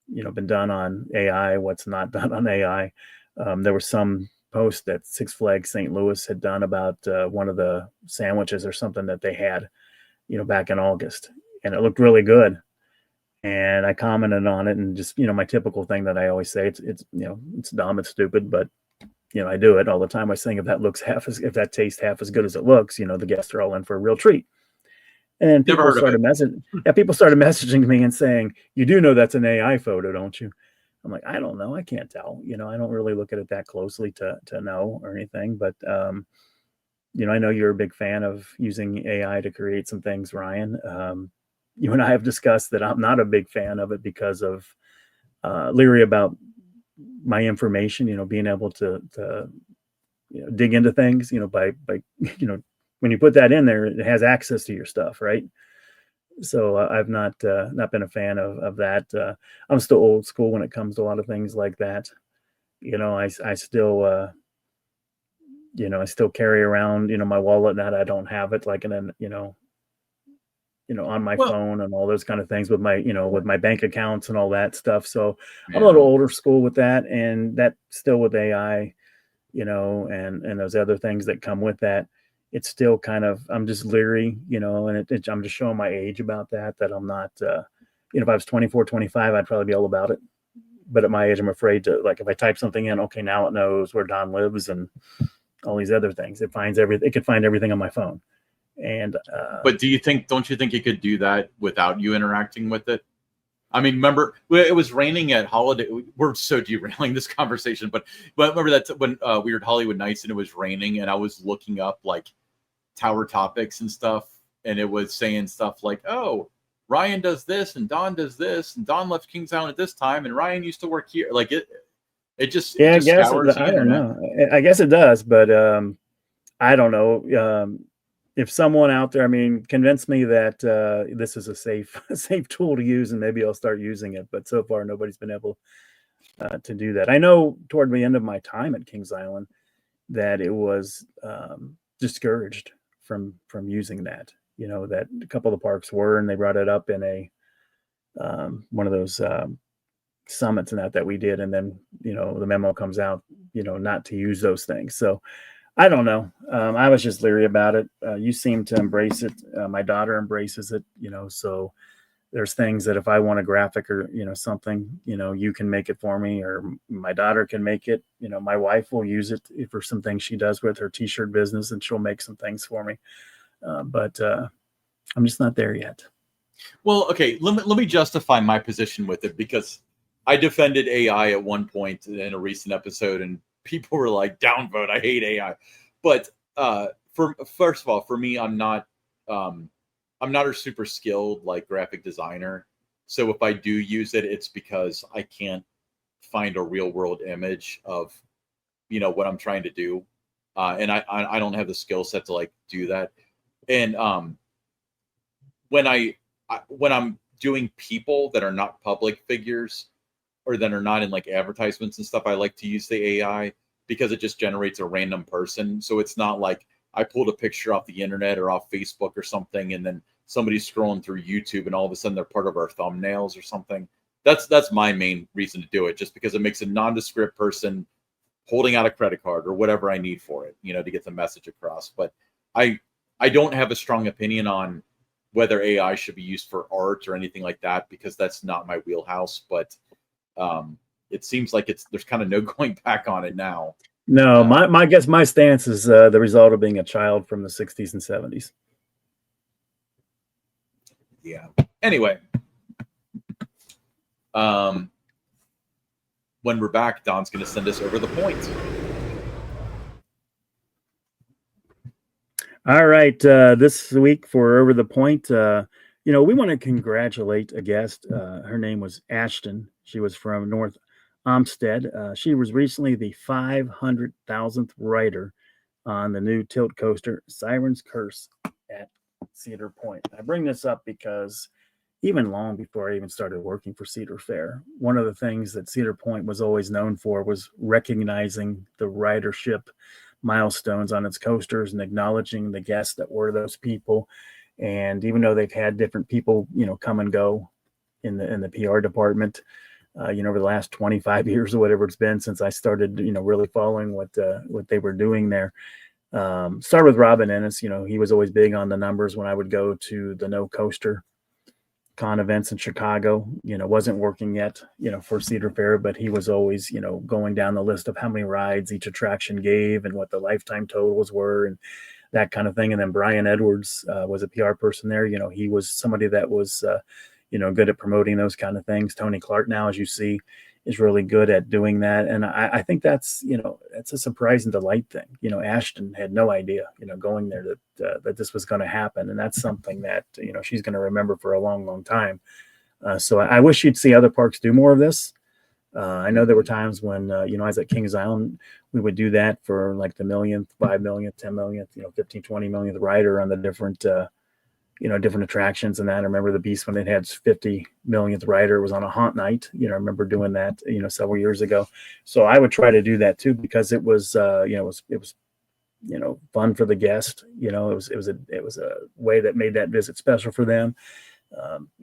been done on AI, what's not done on AI. There was some post that Six Flags St. Louis had done about one of the sandwiches or something that they had, back in August, and it looked really good. And I commented on it, and just, my typical thing that I always say, it's it's dumb, it's stupid, but I do it all the time. I saying, if that tastes half as good as it looks, the guests are all in for a real treat. And then people started messaging me and saying, you do know that's an AI photo, don't you? I'm like, I don't know. I can't tell. I don't really look at it that closely to know or anything. But, I know you're a big fan of using AI to create some things, Ryan. You and I have discussed that I'm not a big fan of it because of leery about my information, being able to dig into things, by when you put that in there, it has access to your stuff, right? So I've not been a fan of that. I'm still old school when it comes to a lot of things like that. I still I still carry around my wallet, and that I don't have it like in an on my Well, phone and all those kind of things with my with my bank accounts and all that stuff. So I'm a little yeah. older school with that, and that still with AI, and those other things that come with that. It's still kind of, I'm just leery, and I'm just showing my age about that I'm not, if I was 24, 25, I'd probably be all about it. But at my age, I'm afraid to, like, if I type something in, okay, now it knows where Don lives and all these other things. It finds everything. It could find everything on my phone. And But don't you think you could do that without you interacting with it? I mean, remember it was raining at Holiday. We're so derailing this conversation, but remember that when we were at Hollywood Nights and it was raining, and I was looking up like Tower Topics and stuff, and it was saying stuff like, "Oh, Ryan does this, and Don does this, and Don left Kings Island at this time, and Ryan used to work here." Like it yeah, I just guess scours the I don't internet. know. I guess it does, but I don't know. If someone out there, I mean, convince me that this is a safe a safe tool to use, and maybe I'll start using it. But so far, nobody's been able to do that. I know toward the end of my time at Kings Island that it was discouraged from using that. That a couple of the parks were, and they brought it up in a one of those summits and that we did, and then the memo comes out, not to use those things. So I don't know. I was just leery about it. You seem to embrace it. My daughter embraces it, so there's things that if I want a graphic or, something, you can make it for me, or my daughter can make it. My wife will use it for some things she does with her t-shirt business, and she'll make some things for me. But I'm just not there yet. Well, okay, let me justify my position with it, because I defended AI at one point in a recent episode, and people were like, "Downvote! I hate AI." But for first of all, for me, I'm not a super skilled like graphic designer. So if I do use it, it's because I can't find a real world image of what I'm trying to do, and I don't have the skill set to like do that. And when when I'm doing people that are not public figures or that are not in like advertisements and stuff, I like to use the AI because it just generates a random person. So it's not like I pulled a picture off the internet or off Facebook or something, and then somebody's scrolling through YouTube and all of a sudden they're part of our thumbnails or something. That's my main reason to do it, just because it makes a nondescript person holding out a credit card or whatever I need for it, to get the message across. But I I don't have a strong opinion on whether AI should be used for art or anything like that, because that's not my wheelhouse. But it seems like there's kind of no going back on it now. No, Uh, my guess, my stance is the result of being a child from the 60s and 70s. yeah. Anyway, um, when we're back, Don's going to send us over the point. All right, this week for Over the Point, we want to congratulate a guest. Her name was Ashton. She was from North Olmsted. She was recently the 500,000th rider on the new tilt coaster Siren's Curse at Cedar Point. I bring this up because even long before I even started working for Cedar Fair, one of the things that Cedar Point was always known for was recognizing the ridership milestones on its coasters and acknowledging the guests that were those people. And even though they've had different people, come and go in the PR department, over the last 25 years or whatever it's been since I started, really following what they were doing there. Start with Robin Ennis. He was always big on the numbers when I would go to the No Coaster con events in Chicago. Wasn't working yet, for Cedar Fair, but he was always, going down the list of how many rides each attraction gave and what the lifetime totals were and that kind of thing. And then Brian Edwards was a PR person there. He was somebody that was, good at promoting those kind of things. Tony Clark now, as you see, is really good at doing that. And I think that's, it's a surprise and delight thing. Ashton had no idea, going there that this was going to happen. And that's something that, she's going to remember for a long, long time. So I wish you'd see other parks do more of this. I know there were times when, I was at Kings Island, we would do that for like the millionth, 5 millionth, 10 millionth, 15, 20 millionth rider on the different, different attractions and that. I remember the Beast when it had 50 millionth rider was on a haunt night. I remember doing that, several years ago. So I would try to do that too, because it was, it was fun for the guest. It was a way that made that visit special for them.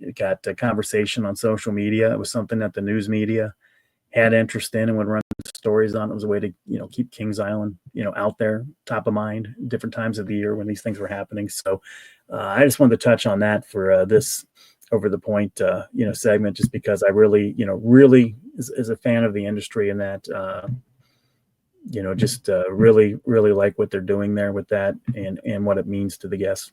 It got a conversation on social media. It was something that the news media had interest in and would run stories on. It was a way to, keep Kings Island, out there, top of mind, different times of the year when these things were happening. So I just wanted to touch on that for this over the point, segment, just because I really, really is a fan of the industry and that, just really, really like what they're doing there with that and what it means to the guests.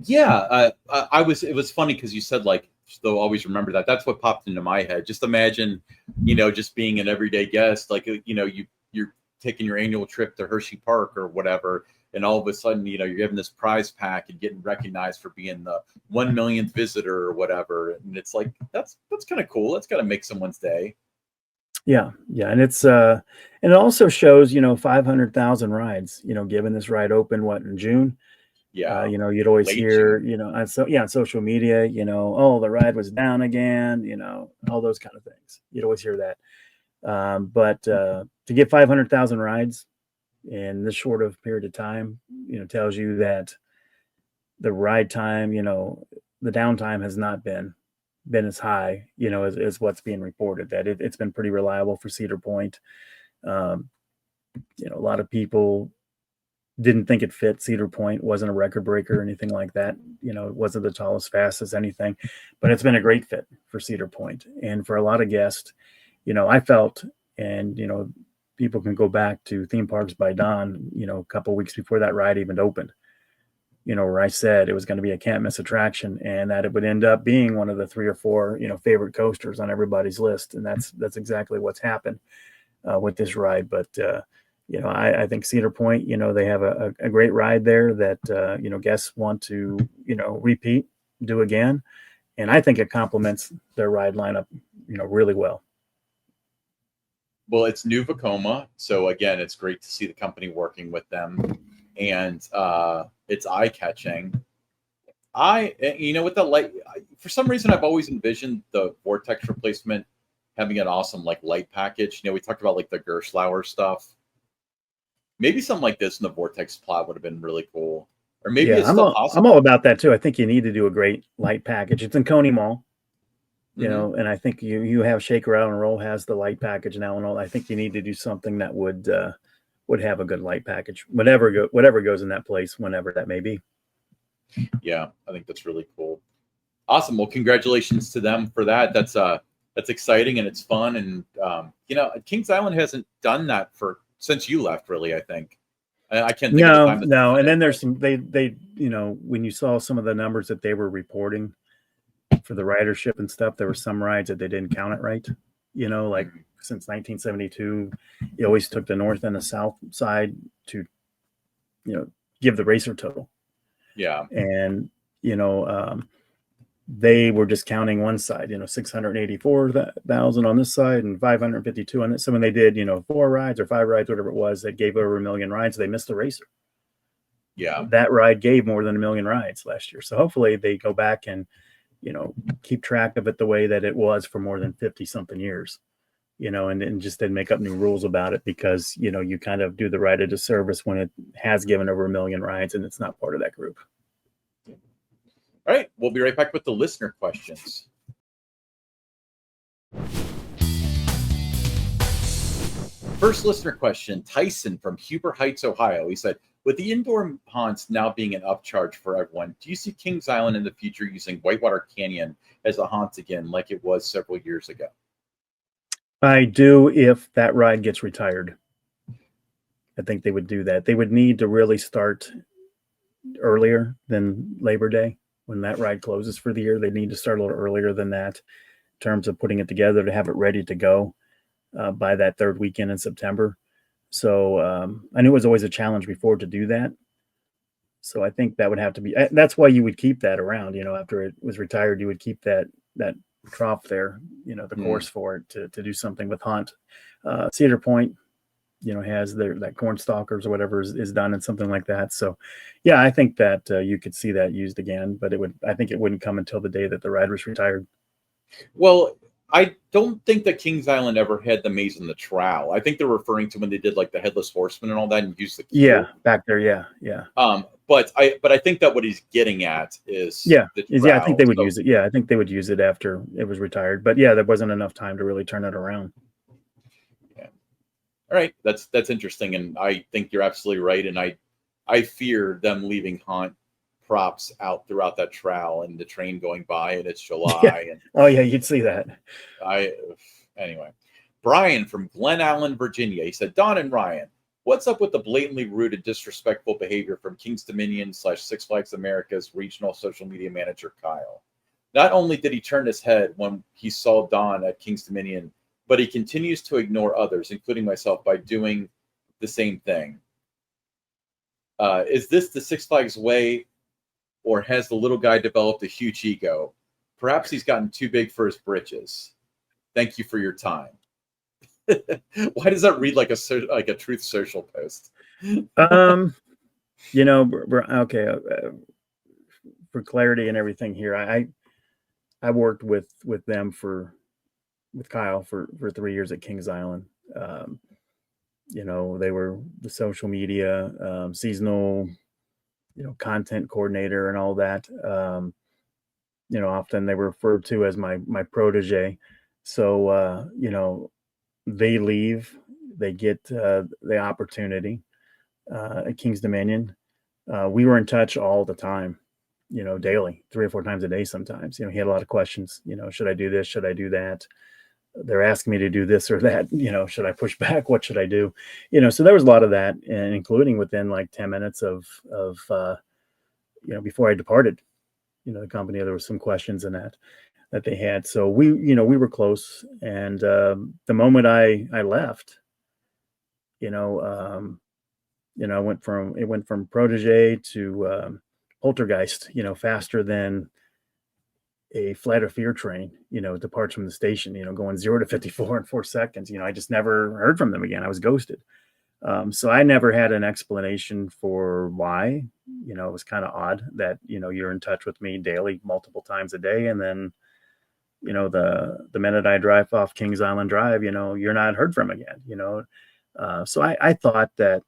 Yeah, it was funny because you said like they'll always remember that. That's what popped into my head. Just imagine, just being an everyday guest, like you're taking your annual trip to Hershey Park or whatever, and all of a sudden, you're given this prize pack and getting recognized for being the 1 millionth visitor or whatever, and it's like that's kind of cool. That's got to make someone's day. Yeah, and it's and it also shows 500,000 rides. Given this ride opened in June. Yeah, You'd always late hear, June. on social media, oh, the ride was down again, all those kind of things. You'd always hear that. But to get 500,000 rides in this short of period of time, tells you that the ride time, the downtime has not been as high, as what's being reported. That it's been pretty reliable for Cedar Point. A lot of people didn't think it fit. Cedar Point wasn't a record breaker or anything like that. It wasn't the tallest, fastest, anything, but it's been a great fit for Cedar Point. And for a lot of guests, I felt, and, people can go back to Theme Parks by Dawn, a couple of weeks before that ride even opened, where I said it was going to be a can't miss attraction and that it would end up being one of the 3 or 4, favorite coasters on everybody's list. And that's exactly what's happened with this ride. But, I think Cedar Point, they have a great ride there that, guests want to, repeat, do again. And I think it complements their ride lineup, really well. Well, it's New Vekoma, so again, it's great to see the company working with them, and it's eye-catching. With the light, for some reason, I've always envisioned the Vortex replacement having an awesome light package. We talked about the Gerstlauer stuff. Maybe something like this in the Vortex plot would have been really cool. Or maybe it's still possible. I'm all about that too. I think you need to do a great light package. It's in Coney Mall, and I think you have Shaker Rattle and Roll has the light package now and all. I think you need to do something that would have a good light package. Whatever goes in that place, whenever that may be. Yeah, I think that's really cool. Awesome. Well, congratulations to them for that. That's exciting and it's fun. And Kings Island hasn't done that since you left, really. I think I can't think of the time. No. And then there's some they when you saw some of the numbers that they were reporting for the ridership and stuff, there were some rides that they didn't count it right. Since 1972, you always took the north and the south side to give the racer total. Yeah, and they were just counting one side, 684,000 on this side and 552 on this. So when they did, 4 rides or 5 rides, whatever it was, that gave over 1 million rides, they missed the racer. Yeah. That ride gave more than 1 million rides last year. So hopefully they go back and, keep track of it the way that it was for more than 50 something years, and just didn't make up new rules about it because, you kind of do the ride a disservice when it has given over 1 million rides and it's not part of that group. All right, we'll be right back with the listener questions. First listener question, Tyson from Huber Heights, Ohio. He said, with the indoor haunts now being an upcharge for everyone, do you see Kings Island in the future using Whitewater Canyon as a haunt again like it was several years ago? I do if that ride gets retired. I think they would do that. They would need to really start earlier than Labor Day. When that ride closes for the year, they need to start a little earlier than that in terms of putting it together to have it ready to go by that 3rd weekend in September. So I knew it was always a challenge before to do that. So I think that would have to be, that's why you would keep that around, after it was retired, you would keep that trough there, the Mm. course for it to do something with Hunt. Cedar Point, has that corn stalkers or whatever is done and something like that. So, yeah, I think that you could see that used again, but I think it wouldn't come until the day that the riders retired. Well, I don't think that Kings Island ever had the maze in the trowel. I think they're referring to when they did like the Headless Horseman and all that and used the keel. Yeah, back there. Yeah. But I think that what he's getting at is the I think trowel. they would So, use it. Yeah, I think they would use it after it was retired. But yeah, there wasn't enough time to really turn it around. yeah. All right, that's interesting, and I think you're absolutely right. And I fear them leaving Hunt props out throughout that trowel and the train going by, and it's Yeah. July, and Oh yeah, you'd see that. Anyway. Brian from Glen Allen, Virginia. He said, Don and Ryan, what's up with the blatantly rude and disrespectful behavior from Kings Dominion / Six Flags America's regional social media manager, Kyle? Not only did he turn his head when he saw Don at Kings Dominion, but he continues to ignore others, including myself, by doing the same thing. Is this the Six Flags way, or has the little guy developed a huge ego? Perhaps he's gotten too big for his britches. Thank you for your time. Why does that read like a Truth Social post? Okay. For clarity and everything here, I worked with them with Kyle for 3 years at Kings Island. They were the social media, seasonal, content coordinator and all that. Often they were referred to as my protege. So, they leave, they get the opportunity at Kings Dominion. We were in touch all the time, daily, 3 or 4 times a day sometimes. He had a lot of questions, should I do this? Should I do that? They're asking me to do this or that, should I push back? What should I do? So there was a lot of that, and including within like 10 minutes of before I departed, the company, there was some questions in that they had. So we were close. And the moment I left, it went from protege to poltergeist, faster than a flight of fear train, departs from the station, going 0 to 54 in 4 seconds. I just never heard from them again. I was ghosted. So I never had an explanation for why. It was kind of odd that, you're in touch with me daily, multiple times a day. And then, the minute I drive off Kings Island Drive, you're not heard from again, so I thought that,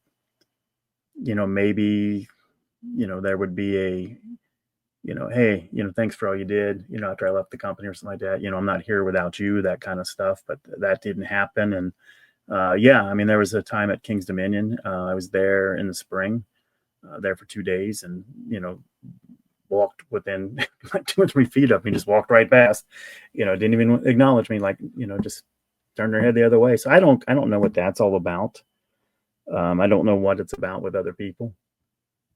maybe, there would be a, hey, thanks for all you did, after I left the company or something like that, I'm not here without you, that kind of stuff. But that didn't happen. And yeah, I mean, there was a time at Kings Dominion. I was there in the spring, there for 2 days, and, walked within like 2 or 3 feet of me, just walked right past, didn't even acknowledge me, like, just turned their head the other way. So I don't know what that's all about. I don't know what it's about with other people.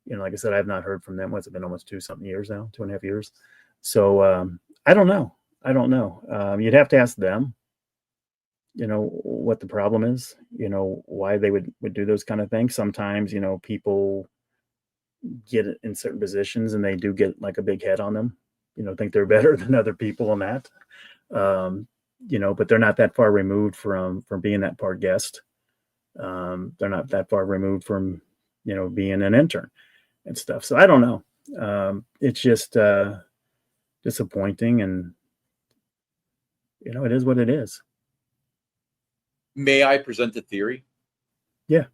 Like I said, I've not heard from them. What's it been, almost 2-something years now, 2.5 years. So I don't know. You'd have to ask them, what the problem is, why they would do those kind of things. Sometimes, people get in certain positions and they do get like a big head on them, think they're better than other people on that. But they're not that far removed from being that part guest. They're not that far removed from, being an intern and stuff. So I don't know. It's just disappointing, and, it is what it is. May I present a theory? Yeah.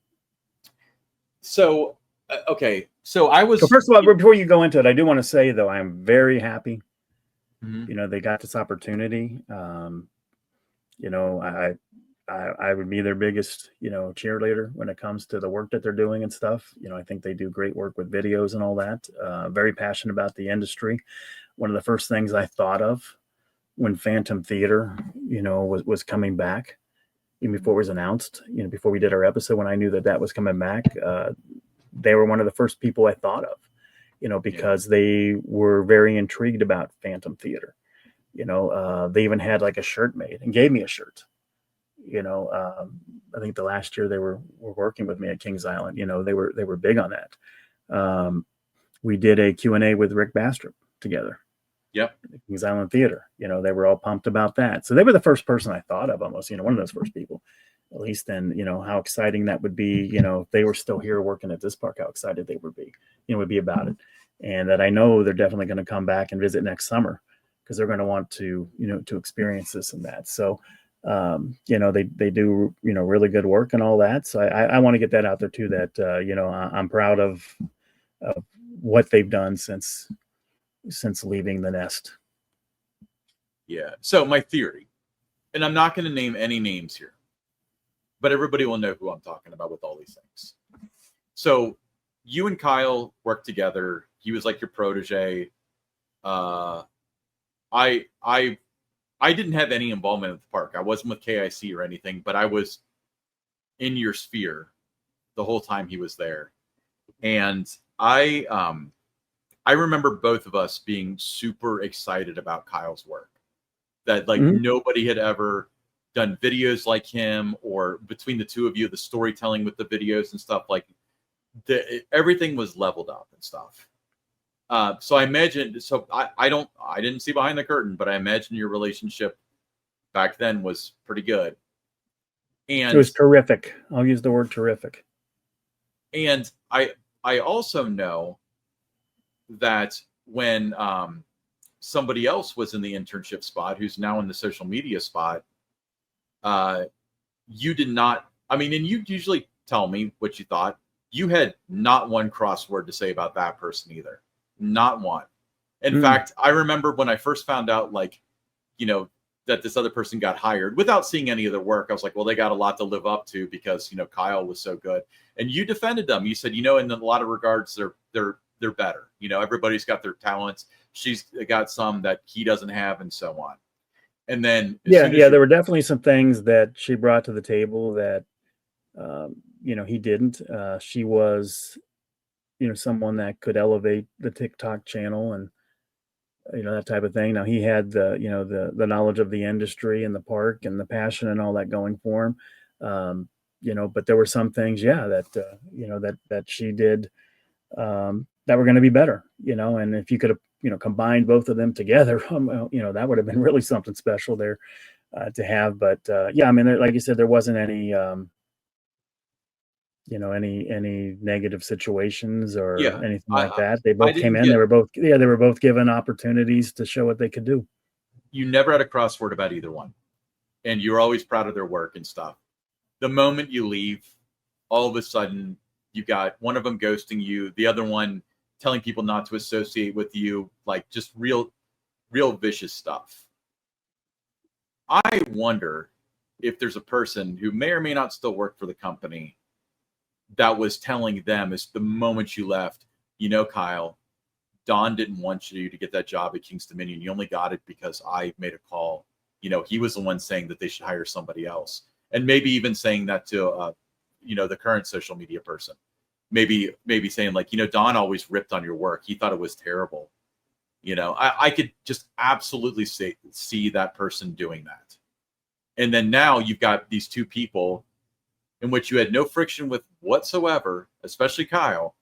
So, okay. So I was. So first of all, before you go into it, I do want to say, though, I'm very happy. Mm-hmm. They got this opportunity. I would be their biggest, cheerleader when it comes to the work that they're doing and stuff. I think they do great work with videos and all that. Very passionate about the industry. One of the first things I thought of when Phantom Theater, was coming back, even before it was announced, before we did our episode, when I knew that was coming back, they were one of the first people I thought of, because they were very intrigued about Phantom Theater. They even had like a shirt made and gave me a shirt. I think the last year they were working with me at Kings Island, they were big on that. We did a Q&A with Rick Bastrop together, Yep. Kings Island Theater. They were all pumped about that. So they were the first person I thought of, almost, one of those first people, at least. And, how exciting that would be, if they were still here working at this park, how excited they would be about it. And that I know they're definitely going to come back and visit next summer because they're going to want to, to experience this and that. So, they do, really good work and all that. So I want to get that out there too, that, I'm proud of what they've done since leaving the nest. Yeah. So my theory, and I'm not going to name any names here, but everybody will know who I'm talking about with all these things. So you and Kyle worked together. He was like your protege. I didn't have any involvement at the park. I wasn't with KIC or anything, but I was in your sphere the whole time he was there. And I remember both of us being super excited about Kyle's work. That like nobody had ever done videos like him, or between the two of you, the storytelling with the videos and stuff, like everything was leveled up and stuff. So I imagine, so I didn't see behind the curtain, but I imagine your relationship back then was pretty good. And it was terrific. I'll use the word terrific. And I also know that when somebody else was in the internship spot, who's now in the social media spot, you did not, and you usually tell me what you thought. You had not one crossword to say about that person either. Not one. In fact, I remember when I first found out, that this other person got hired without seeing any of their work, I was like, well, they got a lot to live up to because, Kyle was so good. And you defended them. You said, in a lot of regards, they're better. Everybody's got their talents. She's got some that he doesn't have, and so on. And then, there were definitely some things that she brought to the table that, he didn't. She was, someone that could elevate the TikTok channel and, that type of thing. Now he had the knowledge of the industry and the park and the passion and all that going for him. But there were some things, that she did, that were going to be better, and if you could have, combined both of them together, that would have been really something special there to have. But like you said, there wasn't any, any negative situations or anything like that. They both came in. They were both given opportunities to show what they could do. You never had a crossword about either one, and you're always proud of their work and stuff. The moment you leave, all of a sudden you got one of them ghosting you, the other one telling people not to associate with you, like just real vicious stuff. I wonder if there's a person who may or may not still work for the company that was telling them, as the moment you left, Kyle, Don didn't want you to get that job at King's Dominion. You only got it because I made a call. He was the one saying that they should hire somebody else. And maybe even saying that to, the current social media person. Maybe saying like, Don always ripped on your work. He thought it was terrible. I could just absolutely see that person doing that. And then now you've got these two people in which you had no friction with whatsoever, especially Kyle.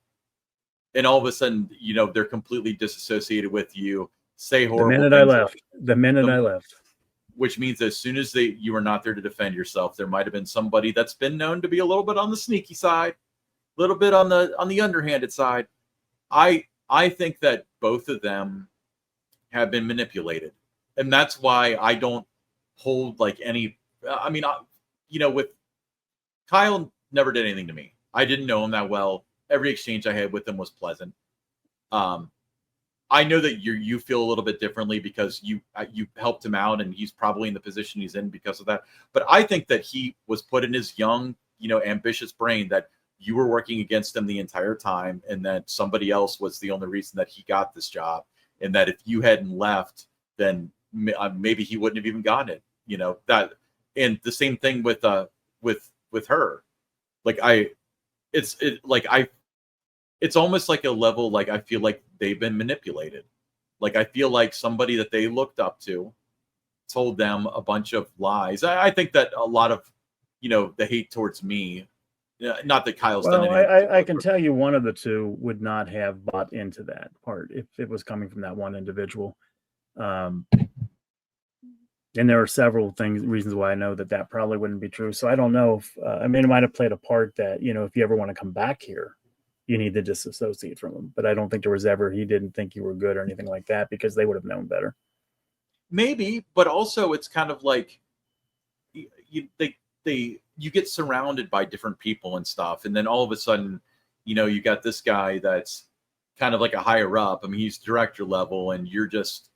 And all of a sudden, they're completely disassociated with you, say horrible things. The minute I left. Which means as soon as you were not there to defend yourself, there might have been somebody that's been known to be a little bit on the sneaky side, a little bit on the underhanded side. I think that both of them have been manipulated. And that's why I don't hold like any, with Kyle never did anything to me. I didn't know him that well. Every exchange I had with him was pleasant. I know that you feel a little bit differently because you helped him out, and he's probably in the position he's in because of that. But I think that he was put in his young, ambitious brain that you were working against him the entire time, and that somebody else was the only reason that he got this job, and that if you hadn't left, then maybe he wouldn't have even gotten it. That, and the same thing with her. It's almost like a level, like I feel like they've been manipulated. Like I feel like somebody that they looked up to told them a bunch of lies. I think that a lot of, the hate towards me, not that Kyle's done anything. I can tell you one of the two would not have bought into that part if it was coming from that one individual. And there are several reasons why I know that probably wouldn't be true. So I don't know if, I mean, it might have played a part that, if you ever want to come back here, you need to disassociate from him. But I don't think there was ever, he didn't think you were good or anything like that, because they would have known better. Maybe, but also it's kind of like you get surrounded by different people and stuff, and then all of a sudden, you got this guy that's kind of like a higher up. I mean, he's director level, and you're just,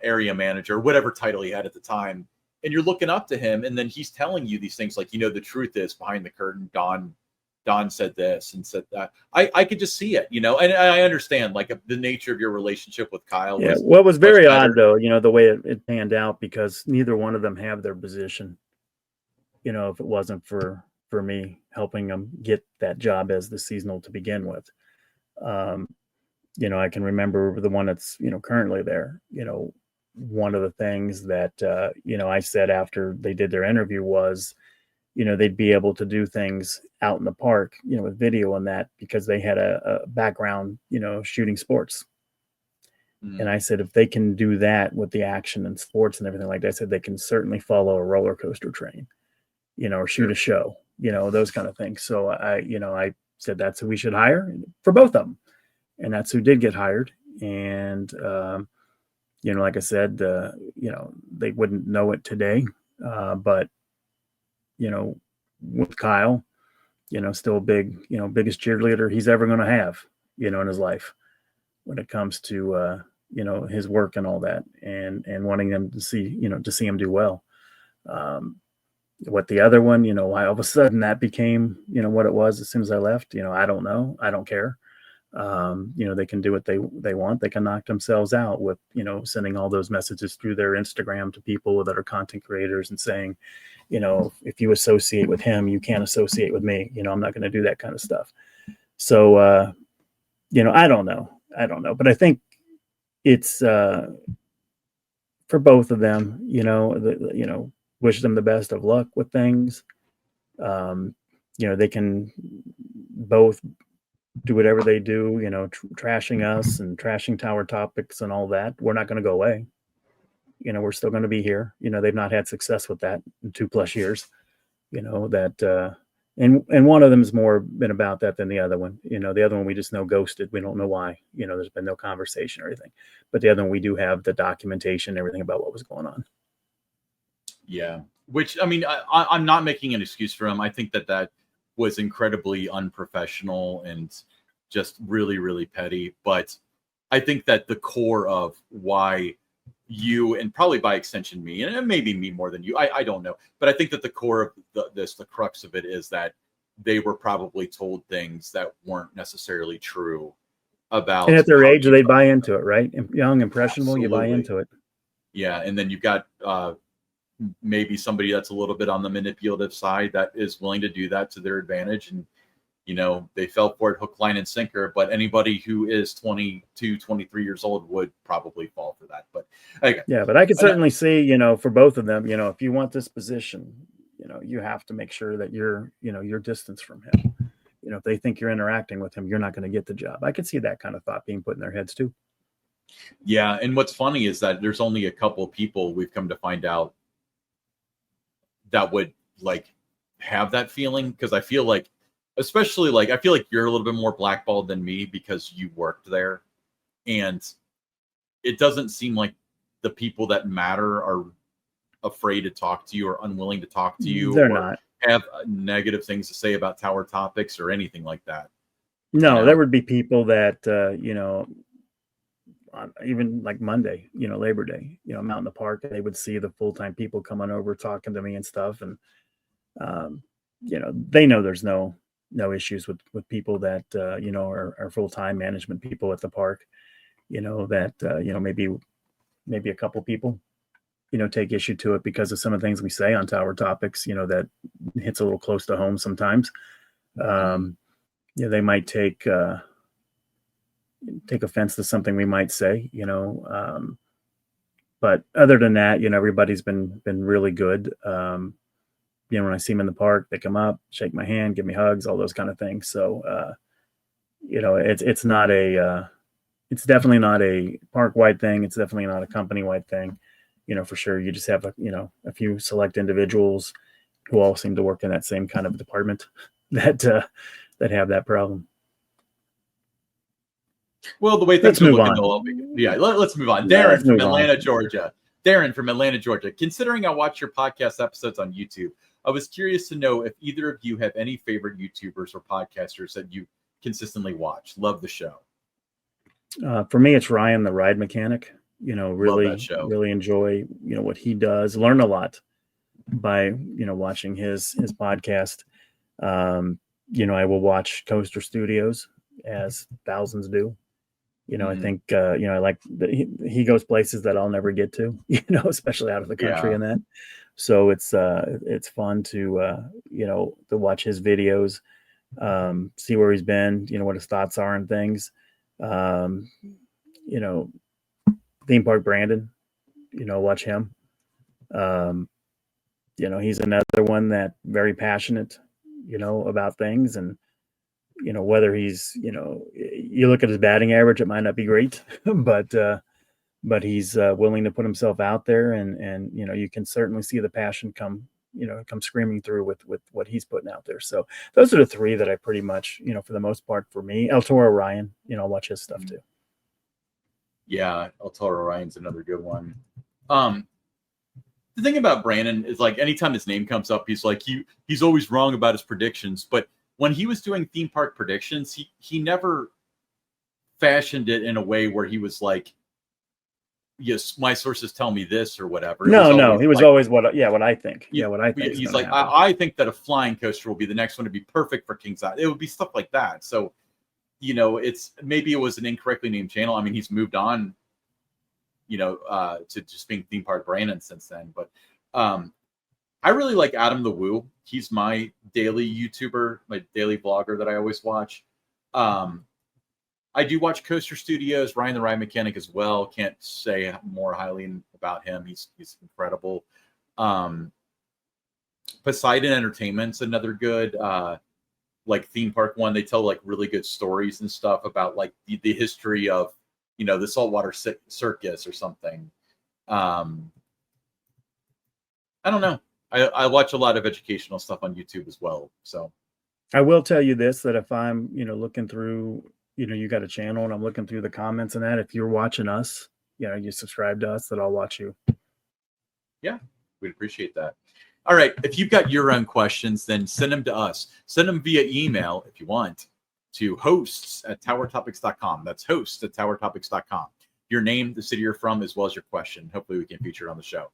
area manager, whatever title he had at the time, and you're looking up to him, and then he's telling you these things like, the truth is behind the curtain, Don said this and said that. I could just see it, and I understand like the nature of your relationship with Kyle. Yeah, what was very odd though, the way it panned out, because neither one of them have their position. If it wasn't for me helping them get that job as the seasonal to begin with. I can remember the one that's, currently there, one of the things that, I said after they did their interview was, they'd be able to do things out in the park, with video and that, because they had a background, shooting sports. And I said, if they can do that with the action and sports and everything like that, I said, they can certainly follow a roller coaster train, or shoot a show, those kind of things. So I said, that's who we should hire for both of them. And that's who did get hired. And, like I said, they wouldn't know it today. But, with Kyle, still a biggest cheerleader he's ever going to have, in his life when it comes to, his work and all that, and wanting them to see, to see him do well. What the other one, why all of a sudden that became, what it was as soon as I left, I don't know. I don't care. They can do what they want. They can knock themselves out with, sending all those messages through their Instagram to people that are content creators and saying, if you associate with him, you can't associate with me. I'm not going to do that kind of stuff. So, I don't know, but I think it's, for both of them, wish them the best of luck with things. They can both do whatever they do, trashing us and trashing Tower Topics and all that. We're not going to go away. We're still going to be here. They've not had success with that in 2+ years, that, and one of them has more been about that than the other one. The other one, we just know ghosted. We don't know why, there's been no conversation or anything, but the other one, we do have the documentation, everything about what was going on. Yeah. Which, I mean, I'm not making an excuse for him. I think that was incredibly unprofessional and just really, really petty. But I think that the core of why you, and probably by extension me, and maybe me more than you, I don't know. But I think that the core of the crux of it is that they were probably told things that weren't necessarily true about. And at their age, they buy into it, right? Young, impressionable, absolutely. You buy into it. Yeah. And then you've got maybe somebody that's a little bit on the manipulative side that is willing to do that to their advantage. And, they fell for it hook, line, and sinker. But anybody who is 22, 23 years old would probably fall for that. But okay. Yeah, but I could certainly see, for both of them, if you want this position, you have to make sure that you're distance from him. If they think you're interacting with him, you're not going to get the job. I could see that kind of thought being put in their heads too. Yeah. And what's funny is that there's only a couple of people we've come to find out that would like have that feeling. Because I feel like, especially like, I feel like you're a little bit more blackballed than me because you worked there. And it doesn't seem like the people that matter are afraid to talk to you or unwilling to talk to you. They're not. Have negative things to say about Tower Topics or anything like that. No, there would be people that, even like Monday, Labor Day, I'm out in the park, and they would see the full-time people coming over talking to me and stuff. And, they know there's no issues with people that, are full-time management people at the park, that, maybe a couple people, take issue to it because of some of the things we say on Tower Topics, that hits a little close to home sometimes. They might take offense to something we might say, but other than that, everybody's been really good. When I see them in the park, they come up, shake my hand, give me hugs, all those kind of things. So, it's not it's definitely not a park-wide thing. It's definitely not a company-wide thing. For sure. You just have a few select individuals who all seem to work in that same kind of department that have that problem. Well, the way things are looking, let's move on. Darren from Atlanta, Georgia. Darren from Atlanta, Georgia. Considering I watch your podcast episodes on YouTube, I was curious to know if either of you have any favorite YouTubers or podcasters that you consistently watch. Love the show. For me, it's Ryan, the ride mechanic. Really enjoy what he does. Learn a lot by watching his podcast. I will watch Coaster Studios, as thousands do. I think I like that he goes places that I'll never get to. Especially out of the country and that. So it's fun to to watch his videos, see where he's been, what his thoughts are and things. Theme Park Brandon, watch him. He's another one that very passionate, about things, and whether he's, you look at his batting average, it might not be great, but he's willing to put himself out there, and you can certainly see the passion come screaming through with what he's putting out there. So those are the three that I pretty much, for the most part, for me. El Toro Ryan, I'll watch his stuff too. Yeah, El Toro Ryan's another good one. The thing about Brandon is, like, anytime his name comes up, he's like, he's always wrong about his predictions. But when he was doing theme park predictions, he never fashioned it in a way where he was like, yes, my sources tell me this or whatever. He was always what I think. What I think. He's like, I think that a flying coaster will be the next one to be perfect for King's Island. It would be stuff like that. So, maybe it was an incorrectly named channel. I mean, he's moved on, to just being Theme Park Brandon since then. But I really like Adam the Woo. He's my daily YouTuber, my daily vlogger that I always watch. I do watch Coaster Studios, Ryan the Ride Mechanic as well. Can't say more highly about him. He's incredible. Poseidon Entertainment's another good like theme park one. They tell like really good stories and stuff about like the history of the saltwater circus or something. I don't know. I watch a lot of educational stuff on YouTube as well. So I will tell you this, that if I'm looking through, you got a channel and I'm looking through the comments and that, if you're watching us, you subscribe to us, that I'll watch you. Yeah, we'd appreciate that. All right. If you've got your own questions, then send them to us. Send them via email if you want to hosts@towertopics.com. That's hosts@towertopics.com. Your name, the city you're from, as well as your question. Hopefully we can feature it on the show.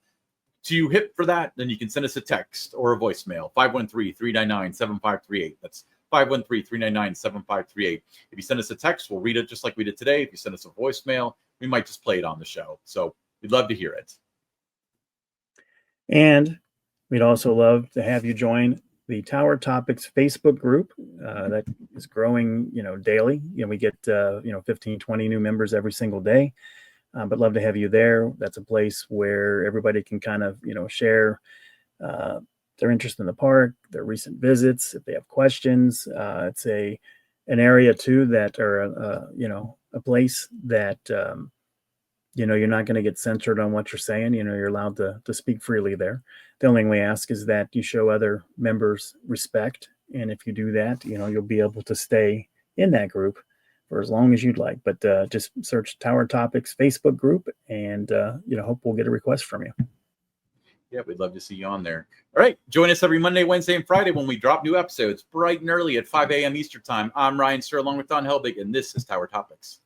To hit for that, then you can send us a text or a voicemail, 513-399-7538. That's 513-399-7538. If you send us a text, we'll read it just like we did today. If you send us a voicemail, we might just play it on the show. So we'd love to hear it. And we'd also love to have you join the Tower Topics Facebook group that is growing, daily. We get, 15, 20 new members every single day. But love to have you there. That's a place where everybody can kind of, share their interest in the park, their recent visits, if they have questions. It's an area too that, or a place that you're not going to get censored on what you're saying. You're allowed to speak freely there. The only thing we ask is that you show other members respect, and if you do that, you'll be able to stay in that group for as long as you'd like. But just search Tower Topics Facebook group, and hope we'll get a request from you. Yeah, we'd love to see you on there. All right. Join us every Monday, Wednesday, and Friday when we drop new episodes bright and early at 5 a.m. Eastern Time. I'm Ryan Sir, along with Don Helbig, and this is Tower Topics.